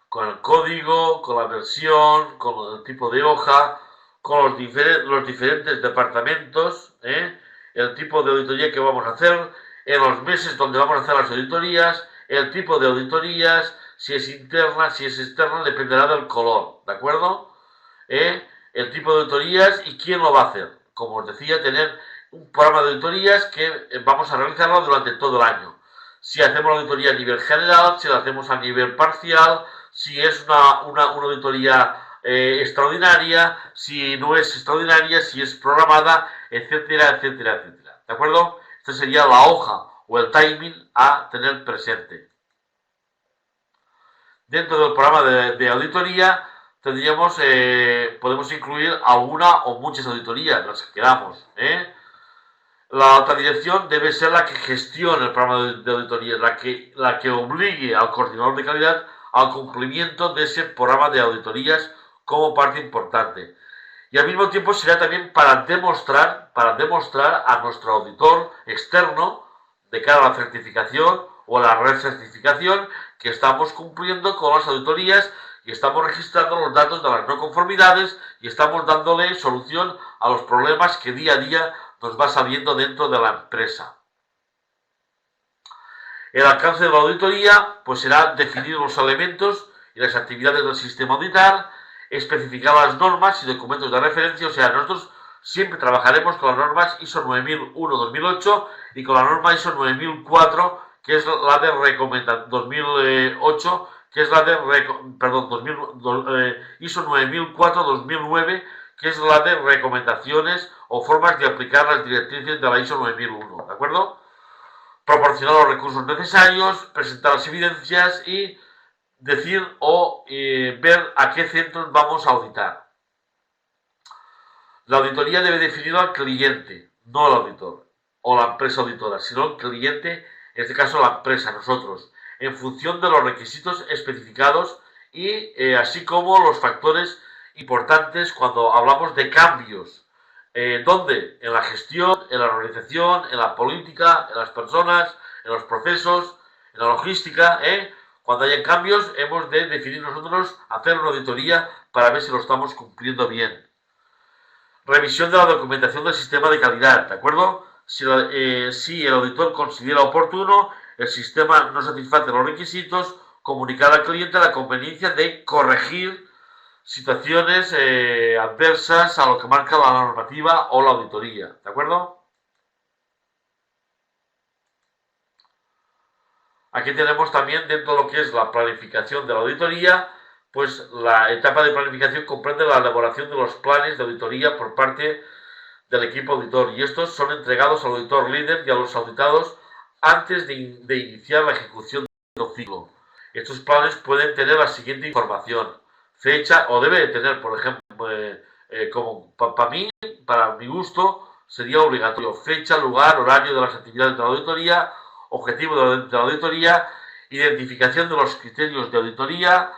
con el código, con la versión, con el tipo de hoja, con los diferentes departamentos, el tipo de auditoría que vamos a hacer, en los meses donde vamos a hacer las auditorías, el tipo de auditorías, si es interna, si es externa, dependerá del color, ¿de acuerdo? El tipo de auditorías y quién lo va a hacer. Como os decía, tener un programa de auditorías que vamos a realizarlo durante todo el año. Si hacemos la auditoría a nivel general, si la hacemos a nivel parcial, si es una auditoría extraordinaria, si no es extraordinaria, si es programada, etcétera, etcétera, etcétera. ¿De acuerdo? Esta sería la hoja o el timing a tener presente. Dentro del programa de auditoría podemos incluir alguna o muchas auditorías, las que queramos. La alta dirección debe ser la que gestione el programa de auditoría, la que obligue al coordinador de calidad al cumplimiento de ese programa de auditorías como parte importante. Y al mismo tiempo será también para demostrar a nuestro auditor externo, de cara a la certificación o la recertificación, que estamos cumpliendo con las auditorías y estamos registrando los datos de las no conformidades y estamos dándole solución a los problemas que día a día nos va saliendo dentro de la empresa. El alcance de la auditoría pues será definir los elementos y las actividades del sistema auditar, especificar las normas y documentos de referencia. O sea, nosotros siempre trabajaremos con las normas ISO 9001-2008 y con la norma ISO 9004, que es la de recomendación 2008, que es la de ISO 9004-2009, que es la de recomendaciones o formas de aplicar las directrices de la ISO 9001, ¿de acuerdo? Proporcionar los recursos necesarios, presentar las evidencias y decir o ver a qué centros vamos a auditar. La auditoría debe definir al cliente, no al auditor o la empresa auditora, sino el cliente, en este caso la empresa, nosotros, en función de los requisitos especificados y así como los factores importantes cuando hablamos de cambios. ¿Dónde? En la gestión, en la organización, en la política, en las personas, en los procesos, en la logística. Cuando haya cambios hemos de definir nosotros, hacer una auditoría para ver si lo estamos cumpliendo bien. Revisión de la documentación del sistema de calidad, ¿de acuerdo? Si el auditor considera oportuno, el sistema no satisface los requisitos, comunicar al cliente la conveniencia de corregir situaciones adversas a lo que marca la normativa o la auditoría, ¿de acuerdo? Aquí tenemos también dentro de lo que es la planificación de la auditoría, pues la etapa de planificación comprende la elaboración de los planes de auditoría por parte del equipo auditor y estos son entregados al auditor líder y a los auditados antes de iniciar la ejecución del ciclo. Estos planes pueden tener la siguiente información: fecha, o debe tener, por ejemplo, como para mi gusto, sería obligatorio: fecha, lugar, horario de las actividades de la auditoría, objetivo de la auditoría, identificación de los criterios de auditoría,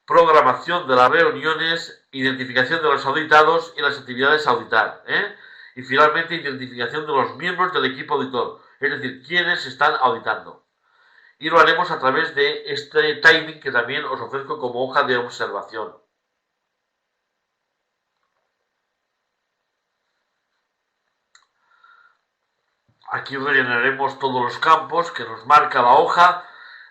programación de las reuniones, identificación de los auditados y las actividades a auditar, y finalmente identificación de los miembros del equipo auditor, es decir, quienes están auditando. Y lo haremos a través de este timing que también os ofrezco como hoja de observación. Aquí rellenaremos todos los campos que nos marca la hoja,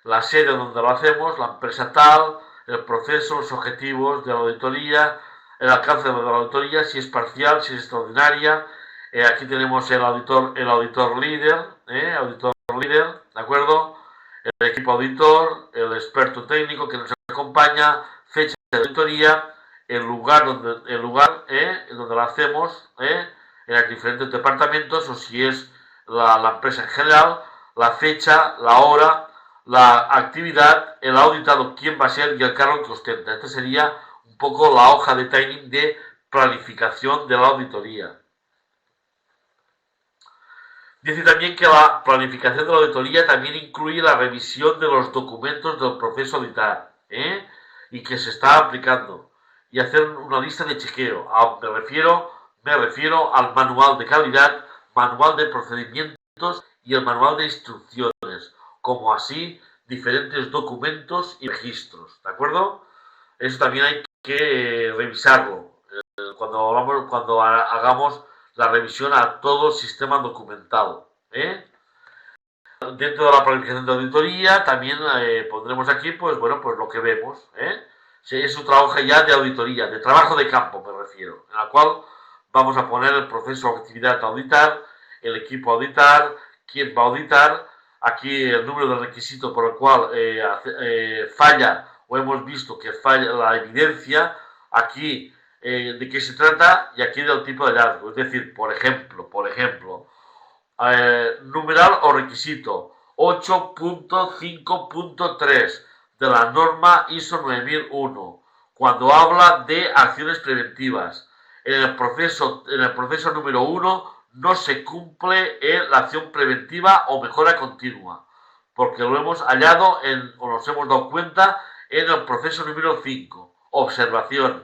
la sede donde lo hacemos, la empresa tal, el proceso, los objetivos de la auditoría, el alcance de la auditoría, si es parcial, si es extraordinaria. Aquí tenemos el auditor líder, ¿de acuerdo? El equipo auditor, el experto técnico que nos acompaña, fecha de auditoría, el lugar donde lo hacemos, en los diferentes departamentos, o si es la empresa en general, la fecha, la hora, la actividad, el auditado, quién va a ser y el cargo que ostenta. Esta sería un poco la hoja de timing de planificación de la auditoría. Dice también que la planificación de la auditoría también incluye la revisión de los documentos del proceso auditar, y que se está aplicando, y hacer una lista de chequeo. Me refiero al manual de calidad, manual de procedimientos y el manual de instrucciones, como así diferentes documentos y registros, ¿de acuerdo? Eso también hay que revisarlo cuando hagamos la revisión a todo el sistema documental. Dentro de la planificación de auditoría también pondremos aquí, pues bueno, pues lo que vemos. Es otra hoja ya de auditoría, de trabajo de campo me refiero, en la cual vamos a poner el proceso de actividad a auditar, el equipo a auditar, quién va a auditar, aquí el número de requisitos por el cual falla o hemos visto que falla la evidencia, aquí de qué se trata y aquí del tipo de hallazgo. Es decir, por ejemplo, numeral o requisito 8.5.3 de la norma ISO 9001, cuando habla de acciones preventivas. En el proceso número 1 no se cumple la acción preventiva o mejora continua, porque lo hemos hallado o nos hemos dado cuenta en el proceso número 5, observación.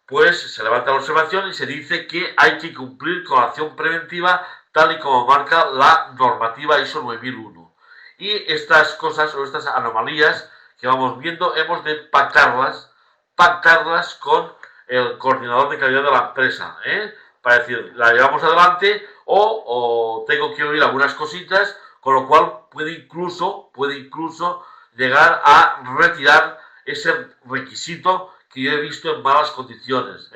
Pues se levanta la observación y se dice que hay que cumplir con la acción preventiva tal y como marca la normativa ISO 9001. Y estas cosas o estas anomalías que vamos viendo hemos de pactarlas con el coordinador de calidad de la empresa, para decir, la llevamos adelante o tengo que oír algunas cositas, con lo cual puede incluso llegar a retirar ese requisito que yo he visto en malas condiciones.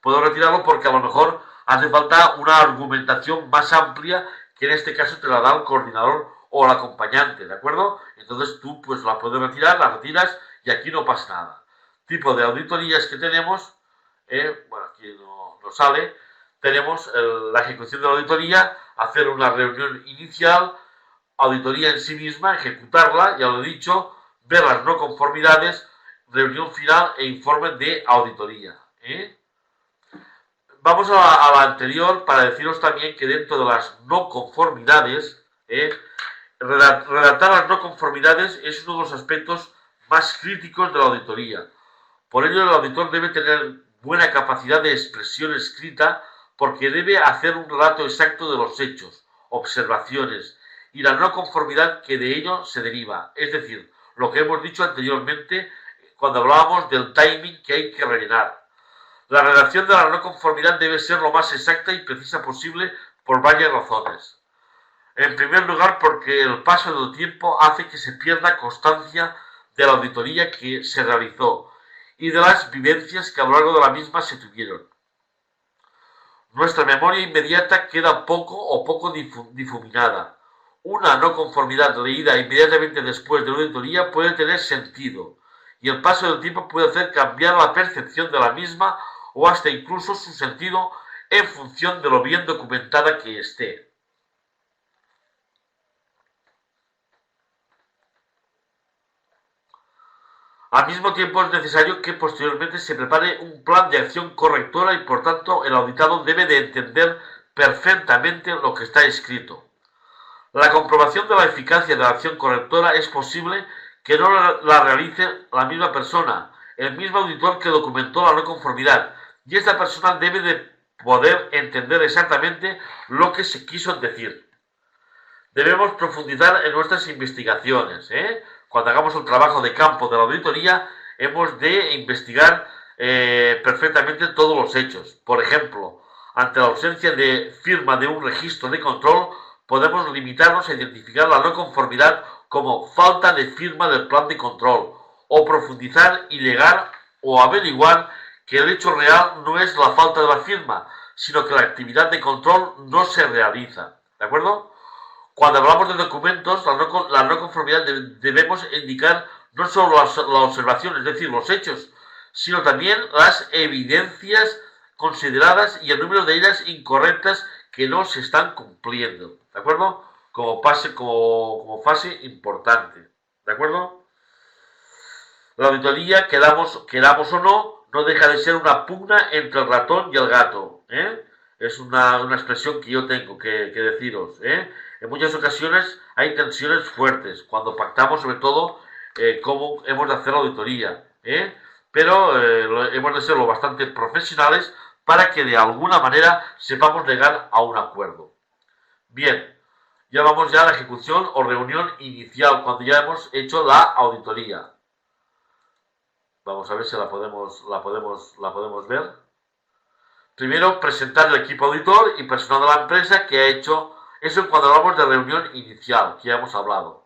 Puedo retirarlo porque a lo mejor hace falta una argumentación más amplia que en este caso te la da el coordinador o el acompañante, ¿de acuerdo? Entonces tú pues la puedes retirar, la retiras y aquí no pasa nada. Tipo de auditorías que tenemos, bueno, aquí no sale, tenemos la ejecución de la auditoría, hacer una reunión inicial, auditoría en sí misma, ejecutarla, ya lo he dicho, ver las no conformidades, reunión final e informe de auditoría. Vamos a la anterior para deciros también que dentro de las no conformidades, redactar las no conformidades es uno de los aspectos más críticos de la auditoría. Por ello, el auditor debe tener buena capacidad de expresión escrita porque debe hacer un relato exacto de los hechos, observaciones y la no conformidad que de ello se deriva. Es decir, lo que hemos dicho anteriormente cuando hablábamos del timing que hay que rellenar. La redacción de la no conformidad debe ser lo más exacta y precisa posible por varias razones. En primer lugar, porque el paso del tiempo hace que se pierda constancia de la auditoría que se realizó y de las vivencias que a lo largo de la misma se tuvieron. Nuestra memoria inmediata queda poco difuminada. Una no conformidad leída inmediatamente después de una auditoría puede tener sentido, y el paso del tiempo puede hacer cambiar la percepción de la misma o hasta incluso su sentido en función de lo bien documentada que esté. Al mismo tiempo es necesario que posteriormente se prepare un plan de acción correctora y por tanto el auditado debe de entender perfectamente lo que está escrito. La comprobación de la eficacia de la acción correctora es posible que no la realice la misma persona, el mismo auditor que documentó la no conformidad, y esta persona debe de poder entender exactamente lo que se quiso decir. Debemos profundizar en nuestras investigaciones. Cuando hagamos el trabajo de campo de la auditoría, hemos de investigar perfectamente todos los hechos. Por ejemplo, ante la ausencia de firma de un registro de control, podemos limitarnos a identificar la no conformidad como falta de firma del plan de control, o profundizar y llegar o averiguar que el hecho real no es la falta de la firma, sino que la actividad de control no se realiza. ¿De acuerdo? Cuando hablamos de documentos, la no conformidad debemos indicar no solo la observación, es decir, los hechos, sino también las evidencias consideradas y el número de ellas incorrectas que no se están cumpliendo. ¿De acuerdo? Como fase importante. ¿De acuerdo? La auditoría, queramos o no deja de ser una pugna entre el ratón y el gato. Es una expresión que yo tengo que deciros. En muchas ocasiones hay tensiones fuertes cuando pactamos sobre todo cómo hemos de hacer la auditoría. Pero hemos de ser lo bastante profesionales para que de alguna manera sepamos llegar a un acuerdo. Bien, ya vamos ya a la ejecución o reunión inicial cuando ya hemos hecho la auditoría. Vamos a ver si la podemos ver. Primero, presentar el equipo auditor y personal de la empresa que ha hecho eso cuando hablamos de reunión inicial, que ya hemos hablado.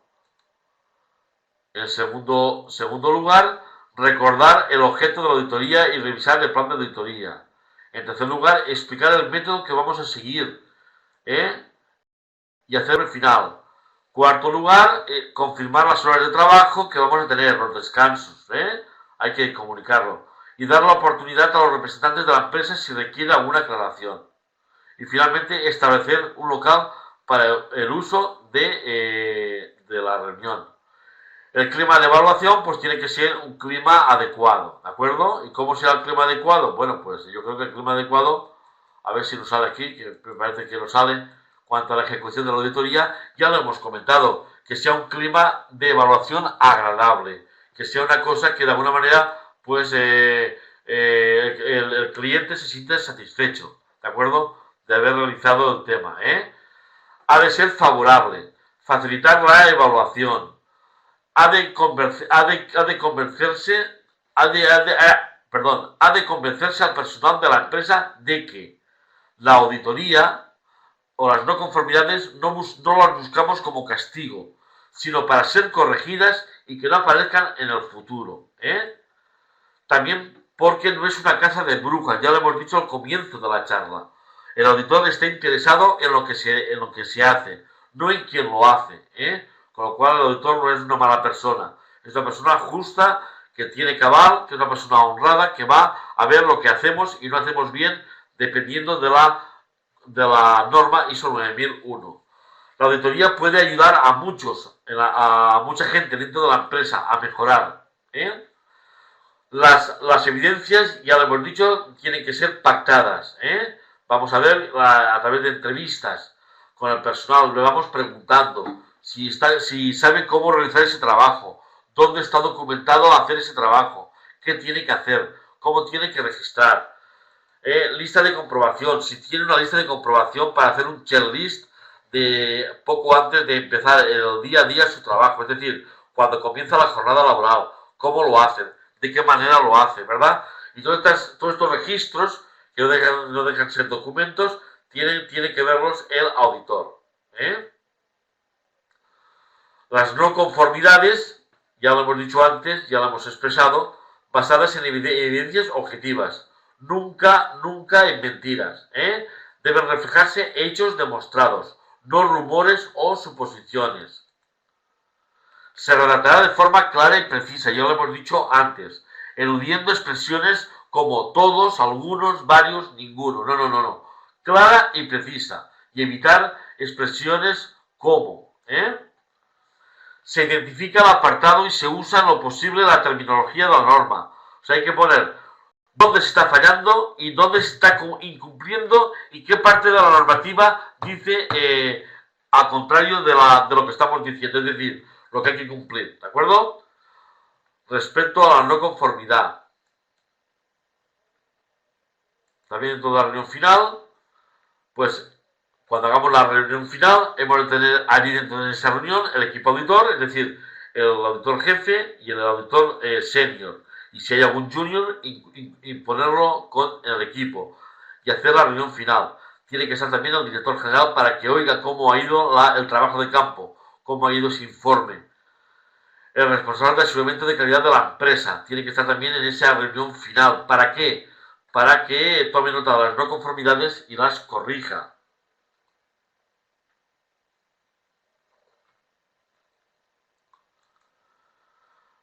En segundo lugar, recordar el objeto de la auditoría y revisar el plan de auditoría. En tercer lugar, explicar el método que vamos a seguir y hacer el final. Cuarto lugar, confirmar las horas de trabajo que vamos a tener, los descansos. Hay que comunicarlo. Y dar la oportunidad a los representantes de la empresa si requiere alguna aclaración. Y finalmente, establecer un local para el uso de la reunión. El clima de evaluación pues tiene que ser un clima adecuado, ¿de acuerdo? ¿Y cómo será el clima adecuado? Bueno, pues yo creo que el clima adecuado, a ver si nos sale aquí, que me parece que nos sale, cuanto a la ejecución de la auditoría, ya lo hemos comentado, que sea un clima de evaluación agradable, que sea una cosa que de alguna manera pues el cliente se sienta satisfecho, ¿de acuerdo? De haber realizado el tema, Ha de ser favorable. facilitar la evaluación, ha de convencerse al personal de la empresa de que la auditoría o las no conformidades no las buscamos como castigo, sino para ser corregidas y que no aparezcan en el futuro. También porque no es una casa de brujas, ya lo hemos dicho al comienzo de la charla. El auditor está interesado en lo que se hace, no en quien lo hace. Con lo cual el auditor no es una mala persona, es una persona justa, que tiene cabal, que es una persona honrada, que va a ver lo que hacemos y no hacemos bien dependiendo de la norma ISO 9001. La auditoría puede ayudar a mucha gente dentro de la empresa a mejorar. Las evidencias, ya lo hemos dicho, tienen que ser pactadas. Vamos a ver a través de entrevistas con el personal, le vamos preguntando si sabe cómo realizar ese trabajo, dónde está documentado hacer ese trabajo, qué tiene que hacer, cómo tiene que registrar. Lista de comprobación, si tiene una lista de comprobación para hacer un checklist de poco antes de empezar el día a día su trabajo, es decir, cuando comienza la jornada laboral, cómo lo hacen, de qué manera lo hacen, ¿verdad? Y todos estos registros, que no dejan ser documentos, tiene que verlos el auditor. Las no conformidades, ya lo hemos dicho antes, ya lo hemos expresado, basadas en evidencias objetivas, nunca en mentiras. Deben reflejarse hechos demostrados, no rumores o suposiciones. Se redactará de forma clara y precisa, ya lo hemos dicho antes, eludiendo expresiones como todos, algunos, varios, ninguno. No. Clara y precisa. Y evitar expresiones como. Se identifica el apartado y se usa en lo posible la terminología de la norma. O sea, hay que poner dónde se está fallando y dónde se está incumpliendo y qué parte de la normativa dice al contrario de lo que estamos diciendo. Es decir, lo que hay que cumplir. ¿De acuerdo? Respecto a la no conformidad. También en toda la reunión final, pues cuando hagamos la reunión final, hemos de tener allí dentro de esa reunión el equipo auditor, es decir, el auditor jefe y el auditor senior. Y si hay algún junior, ponerlo con el equipo y hacer la reunión final. Tiene que estar también el director general para que oiga cómo ha ido el trabajo de campo, cómo ha ido ese informe. El responsable de aseguramiento de calidad de la empresa tiene que estar también en esa reunión final. ¿Para qué? Para que tome nota de las no conformidades y las corrija.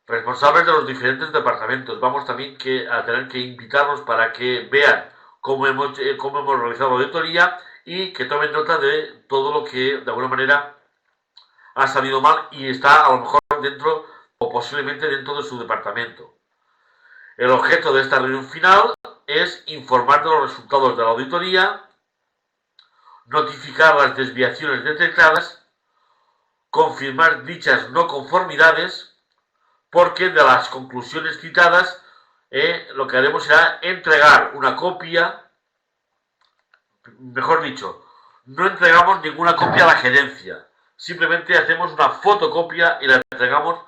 Responsables de los diferentes departamentos. Vamos también a tener que invitarlos para que vean cómo hemos realizado la auditoría y que tomen nota de todo lo que de alguna manera ha salido mal y está a lo mejor dentro o posiblemente dentro de su departamento. El objeto de esta reunión final es informar de los resultados de la auditoría, notificar las desviaciones detectadas, confirmar dichas no conformidades, porque de las conclusiones citadas lo que haremos será entregar una copia, mejor dicho, no entregamos ninguna copia a la gerencia, simplemente hacemos una fotocopia y la entregamos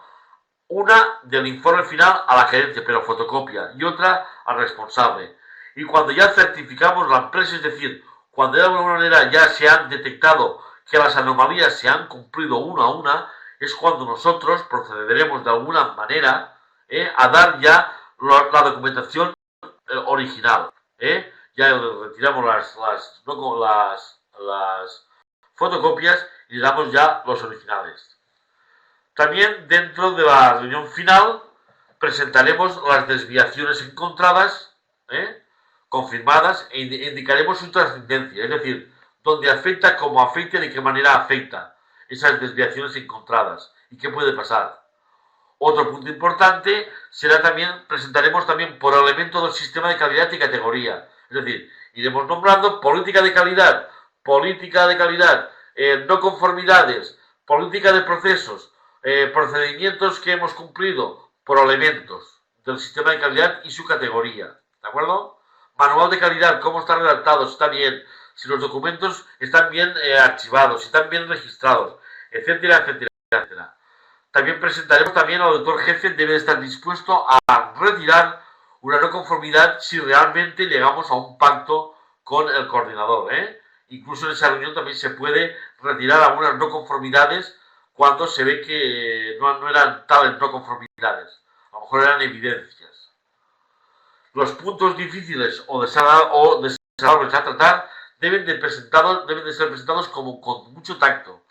una del informe final a la gerencia, pero fotocopia, y otra al responsable. Y cuando ya certificamos la empresa, es decir, cuando de alguna manera ya se han detectado que las anomalías se han cumplido una a una, es cuando nosotros procederemos de alguna manera a dar ya la documentación original. Ya retiramos las fotocopias y le damos ya los originales. También dentro de la reunión final presentaremos las desviaciones encontradas, confirmadas, e indicaremos su trascendencia, es decir, dónde afecta, cómo afecta y de qué manera afecta esas desviaciones encontradas y qué puede pasar. Otro punto importante será también, presentaremos también por elemento del sistema de calidad y categoría, es decir, iremos nombrando política de calidad, no conformidades, política de procesos, procedimientos que hemos cumplido por elementos del sistema de calidad y su categoría, ¿de acuerdo? Manual de calidad, cómo está redactado, si está bien, si los documentos están bien archivados, si están bien registrados. etcétera, etcétera, etcétera. También presentaremos también al auditor jefe debe estar dispuesto a retirar una no conformidad si realmente llegamos a un pacto con el coordinador. Incluso en esa reunión también se puede retirar algunas no conformidades cuando se ve que no eran tales no conformidades. A lo mejor eran evidencias. Los puntos difíciles o desagradables a tratar deben de ser presentados con mucho tacto,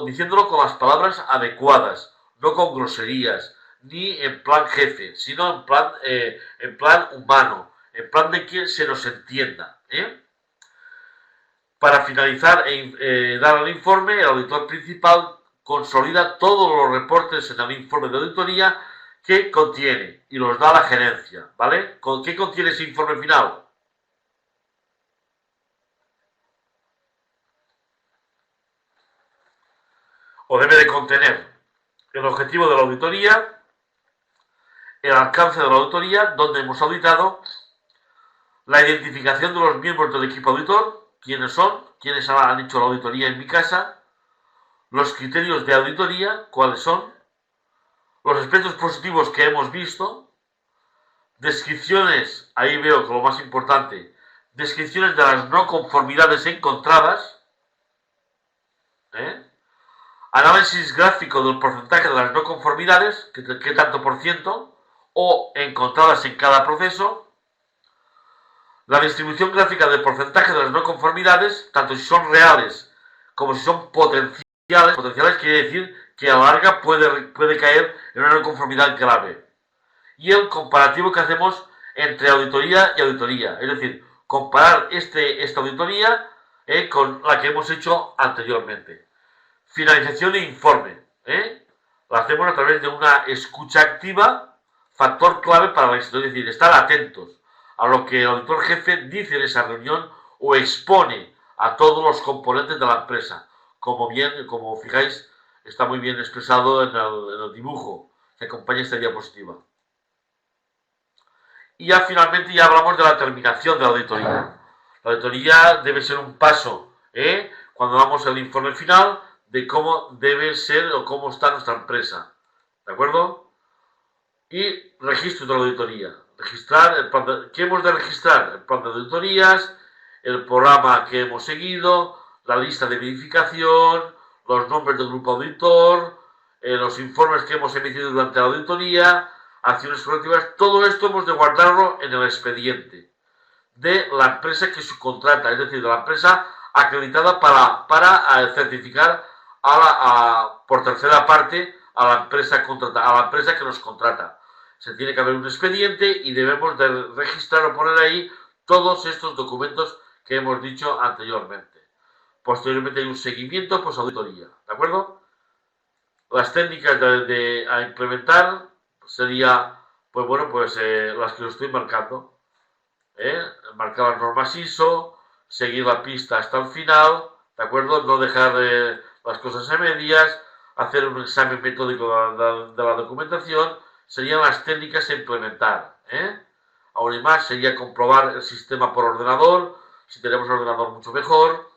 diciéndolo con las palabras adecuadas, no con groserías, ni en plan jefe, sino en plan humano, en plan de que se nos entienda. Para finalizar dar el informe, el auditor principal consolida todos los reportes en el informe de auditoría que contiene y los da a la gerencia, ¿vale? ¿Qué contiene ese informe final? O debe de contener el objetivo de la auditoría, el alcance de la auditoría, donde hemos auditado, la identificación de los miembros del equipo auditor, quiénes son, quiénes han hecho la auditoría en mi casa, los criterios de auditoría, cuáles son, los aspectos positivos que hemos visto, descripciones, ahí veo que lo más importante, descripciones de las no conformidades encontradas, análisis gráfico del porcentaje de las no conformidades, qué tanto por ciento, o encontradas en cada proceso, la distribución gráfica del porcentaje de las no conformidades, tanto si son reales como si son potenciales. Potenciales quiere decir que a la larga puede caer en una no conformidad grave. Y el comparativo que hacemos entre auditoría y auditoría, es decir, comparar esta auditoría con la que hemos hecho anteriormente. Finalización e informe. Lo hacemos a través de una escucha activa, factor clave para el éxito, es decir, estar atentos a lo que el auditor jefe dice en esa reunión o expone a todos los componentes de la empresa. Como fijáis, está muy bien expresado en el dibujo que acompaña esta diapositiva. Y ya finalmente ya hablamos de la terminación de la auditoría. La auditoría debe ser un paso, cuando damos el informe final, de cómo debe ser o cómo está nuestra empresa. ¿De acuerdo? Y registro de la auditoría. ¿Qué hemos de registrar? El plan de auditorías, el programa que hemos seguido, la lista de verificación, los nombres del grupo auditor, los informes que hemos emitido durante la auditoría, acciones correctivas. Todo esto hemos de guardarlo en el expediente de la empresa que subcontrata, es decir, de la empresa acreditada para certificar por tercera parte a la empresa que nos contrata. Se tiene que haber un expediente y debemos de registrar o poner ahí todos estos documentos que hemos dicho anteriormente. Posteriormente hay un seguimiento, pues auditoría, ¿de acuerdo? Las técnicas a implementar sería, pues bueno, pues las que os estoy marcando. Marcar las normas ISO, seguir la pista hasta el final, ¿de acuerdo? No dejar las cosas a medias, hacer un examen metódico de la documentación, serían las técnicas a implementar. Aún y más sería comprobar el sistema por ordenador, si tenemos un ordenador mucho mejor,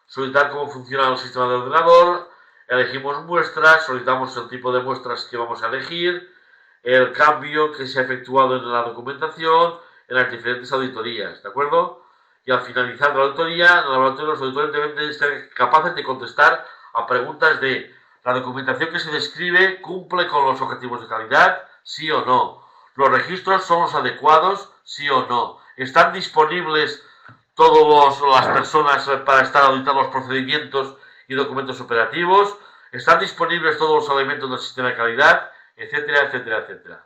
solicitar cómo funciona el sistema de ordenador, elegimos muestras, solicitamos el tipo de muestras que vamos a elegir, el cambio que se ha efectuado en la documentación, en las diferentes auditorías, ¿de acuerdo? Y al finalizar la auditoría, en el laboratorio los auditores deben de ser capaces de contestar a preguntas de ¿la documentación que se describe cumple con los objetivos de calidad? ¿Sí o no? ¿Los registros son los adecuados? ¿Sí o no? ¿Están disponibles todas las personas para estar auditando los procedimientos y documentos operativos? ¿Están disponibles todos los elementos del sistema de calidad? Etcétera, etcétera, etcétera.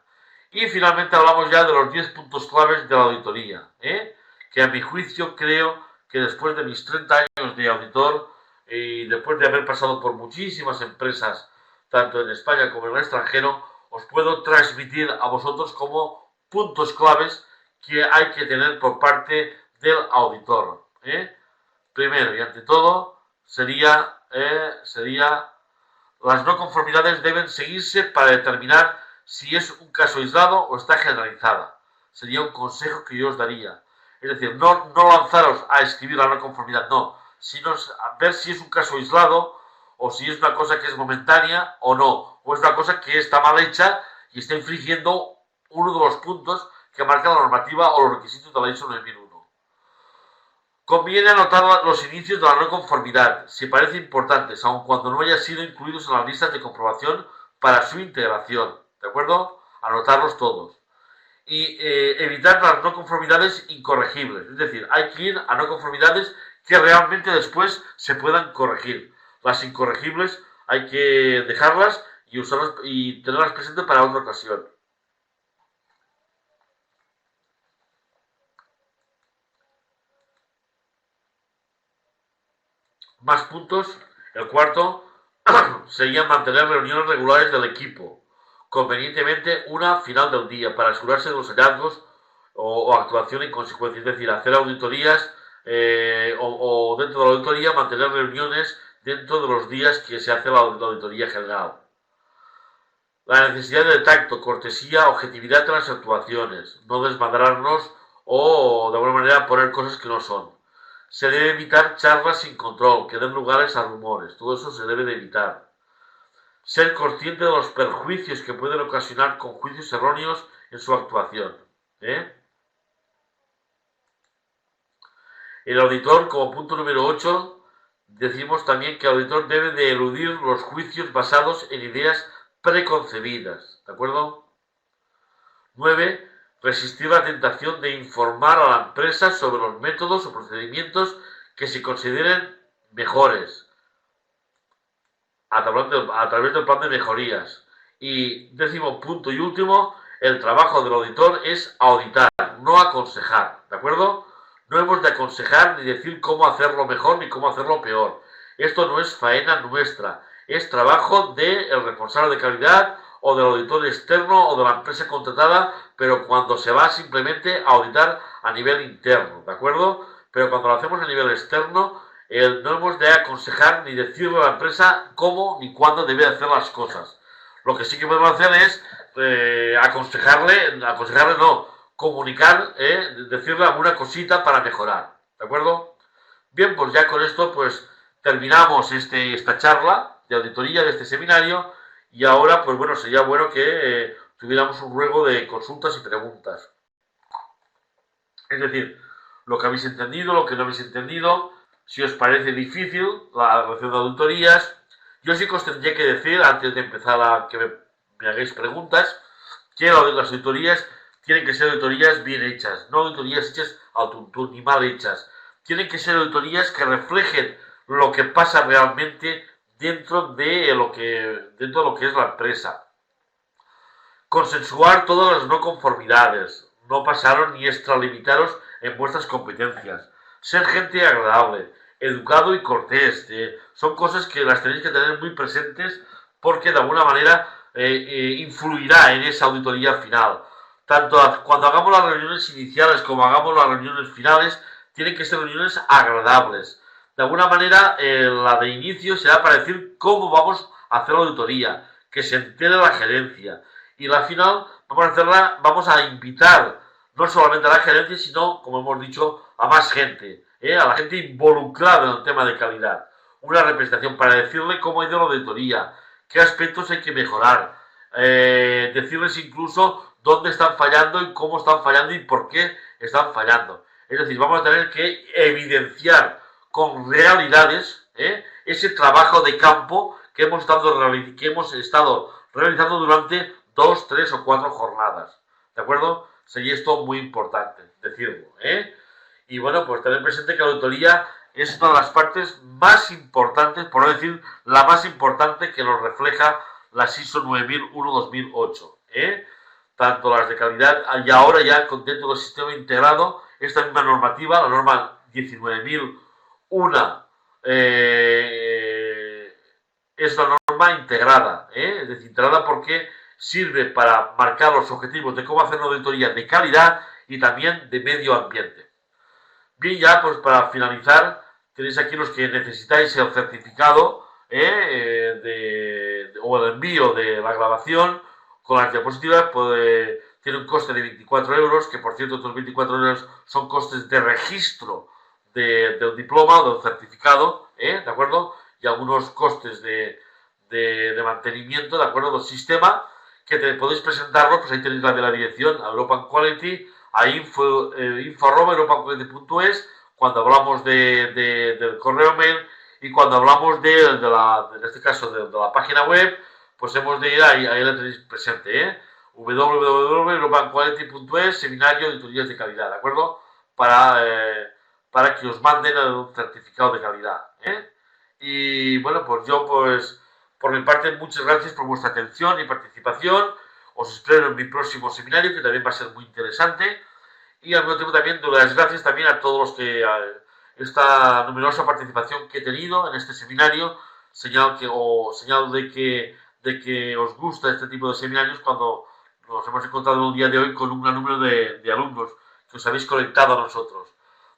Y finalmente hablamos ya de los 10 puntos claves de la auditoría, que a mi juicio creo que después de mis 30 años de auditor y después de haber pasado por muchísimas empresas, tanto en España como en el extranjero, os puedo transmitir a vosotros como puntos claves que hay que tener por parte del auditor. Primero y ante todo sería las no conformidades deben seguirse para determinar si es un caso aislado o está generalizada. Sería un consejo que yo os daría. Es decir, no lanzaros a escribir la no conformidad, no, sino a ver si es un caso aislado o si es una cosa que es momentánea o no, o es una cosa que está mal hecha y está infringiendo uno de los puntos que marca la normativa o los requisitos de la ISO 9001. Conviene anotar los inicios de la no conformidad, si parece importantes, aun cuando no hayan sido incluidos en las listas de comprobación para su integración, ¿de acuerdo? Anotarlos todos. Y evitar las no conformidades incorregibles, es decir, hay que ir a no conformidades que realmente después se puedan corregir. Las incorregibles hay que dejarlas y usarlas y tenerlas presentes para otra ocasión. Más puntos. El cuarto sería mantener reuniones regulares del equipo, convenientemente una final del día, para asegurarse de los hallazgos o actuación en consecuencia, es decir, hacer auditorías o dentro de la auditoría mantener reuniones dentro de los días que se hace la auditoría general. La necesidad de tacto, cortesía, objetividad en las actuaciones, no desmadrarnos o de alguna manera poner cosas que no son. Se debe evitar charlas sin control, que den lugares a rumores, todo eso se debe de evitar. Ser consciente de los perjuicios que pueden ocasionar con juicios erróneos en su actuación. El auditor, como punto número 8, decimos también que el auditor debe de eludir los juicios basados en ideas preconcebidas, ¿de acuerdo? 9. Resistir la tentación de informar a la empresa sobre los métodos o procedimientos que se consideren mejores a través del plan de mejorías. Y 10º punto y último, el trabajo del auditor es auditar, no aconsejar, ¿de acuerdo? No hemos de aconsejar ni decir cómo hacerlo mejor ni cómo hacerlo peor. Esto no es faena nuestra, es trabajo del responsable de calidad o del auditor externo o de la empresa contratada, pero cuando se va simplemente a auditar a nivel interno, ¿de acuerdo? Pero cuando lo hacemos a nivel externo, no hemos de aconsejar ni decirle a la empresa cómo ni cuándo debe hacer las cosas. Lo que sí que podemos hacer es aconsejarle no, comunicar, decirle alguna cosita para mejorar, ¿de acuerdo? Bien, pues ya con esto pues terminamos esta charla de auditoría de este seminario y ahora pues bueno, sería bueno que tuviéramos un ruego de consultas y preguntas. Es decir, lo que habéis entendido, lo que no habéis entendido, si os parece difícil la relación de auditorías. Yo sí que os tendría que decir, antes de empezar a que me hagáis preguntas, que las auditorías tienen que ser auditorías bien hechas, no auditorías hechas al tuntún ni mal hechas. Tienen que ser auditorías que reflejen lo que pasa realmente dentro de lo que es la empresa. Consensuar todas las no conformidades, no pasaros ni extralimitaros en vuestras competencias. Ser gente agradable, educado y cortés, son cosas que las tenéis que tener muy presentes porque de alguna manera influirá en esa auditoría final. Tanto cuando hagamos las reuniones iniciales como hagamos las reuniones finales, tienen que ser reuniones agradables. De alguna manera, la de inicio será para decir cómo vamos a hacer la auditoría, que se entere la gerencia. Y la final vamos a invitar no solamente a la gerencia, sino, como hemos dicho, a más gente, a la gente involucrada en el tema de calidad. Una representación para decirle cómo ha ido la auditoría, qué aspectos hay que mejorar, decirles incluso dónde están fallando y cómo están fallando y por qué están fallando. Es decir, vamos a tener que evidenciar con realidades ese trabajo de campo que hemos estado realizando durante 2, 3 o 4 jornadas. ¿De acuerdo? Sería esto muy importante decirlo. Y bueno, pues tener presente que la auditoría es una de las partes más importantes, por no decir la más importante que nos refleja las ISO 9001-2008. Tanto las de calidad y ahora ya dentro del sistema integrado, esta misma normativa, la norma 19.001, es la norma integrada, es decir, integrada porque sirve para marcar los objetivos de cómo hacer una auditoría de calidad y también de medio ambiente. Bien, ya pues para finalizar, tenéis aquí los que necesitáis el certificado o el envío de la grabación con las diapositivas, pues, tiene un coste de 24 euros, que por cierto estos 24 euros son costes de registro del diploma o del certificado, ¿de acuerdo? y algunos costes de mantenimiento, ¿de acuerdo?, del sistema, que podéis presentarlo, pues ahí tenéis la dirección, a European Quality, a info@europeanquality.es, cuando hablamos del correo mail y cuando hablamos en este caso, de la página web, pues hemos de ir, ahí la tenéis presente, www.europeanquality.es, seminario de auditorías de calidad, ¿de acuerdo? Para que os manden el certificado de calidad, Y bueno, pues yo, pues, por mi parte, muchas gracias por vuestra atención y participación. Os espero en mi próximo seminario, que también va a ser muy interesante. Y al mismo tiempo también doy las gracias también a todos los que esta numerosa participación que he tenido en este seminario, señal de que os gusta este tipo de seminarios cuando nos hemos encontrado en el día de hoy con un gran número de alumnos que os habéis conectado a nosotros.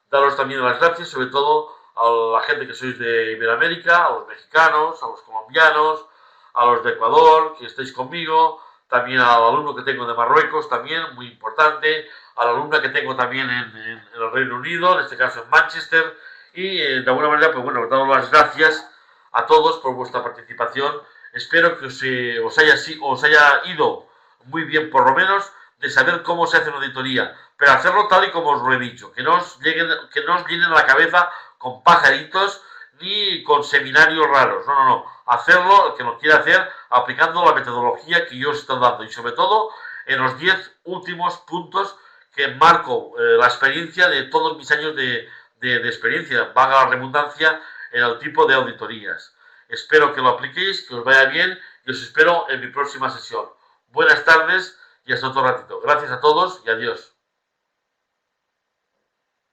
Daros también las gracias, sobre todo a la gente que sois de Iberoamérica, a los mexicanos, a los colombianos, a los de Ecuador, que estáis conmigo, también al alumno que tengo de Marruecos, también, muy importante, a la alumna que tengo también en el Reino Unido, en este caso en Manchester, y de alguna manera, pues bueno, daros las gracias a todos por vuestra participación. Espero que os haya ido muy bien, por lo menos, de saber cómo se hace una auditoría, pero hacerlo tal y como os lo he dicho, que no os llenen la cabeza con pajaritos ni con seminarios raros, no, hacerlo, el que lo quiera hacer, aplicando la metodología que yo os estoy dando y sobre todo en los 10 últimos puntos que marco la experiencia de todos mis años de experiencia, valga la redundancia, en el tipo de auditorías. Espero que lo apliquéis, que os vaya bien y os espero en mi próxima sesión. Buenas tardes y hasta otro ratito. Gracias a todos y adiós.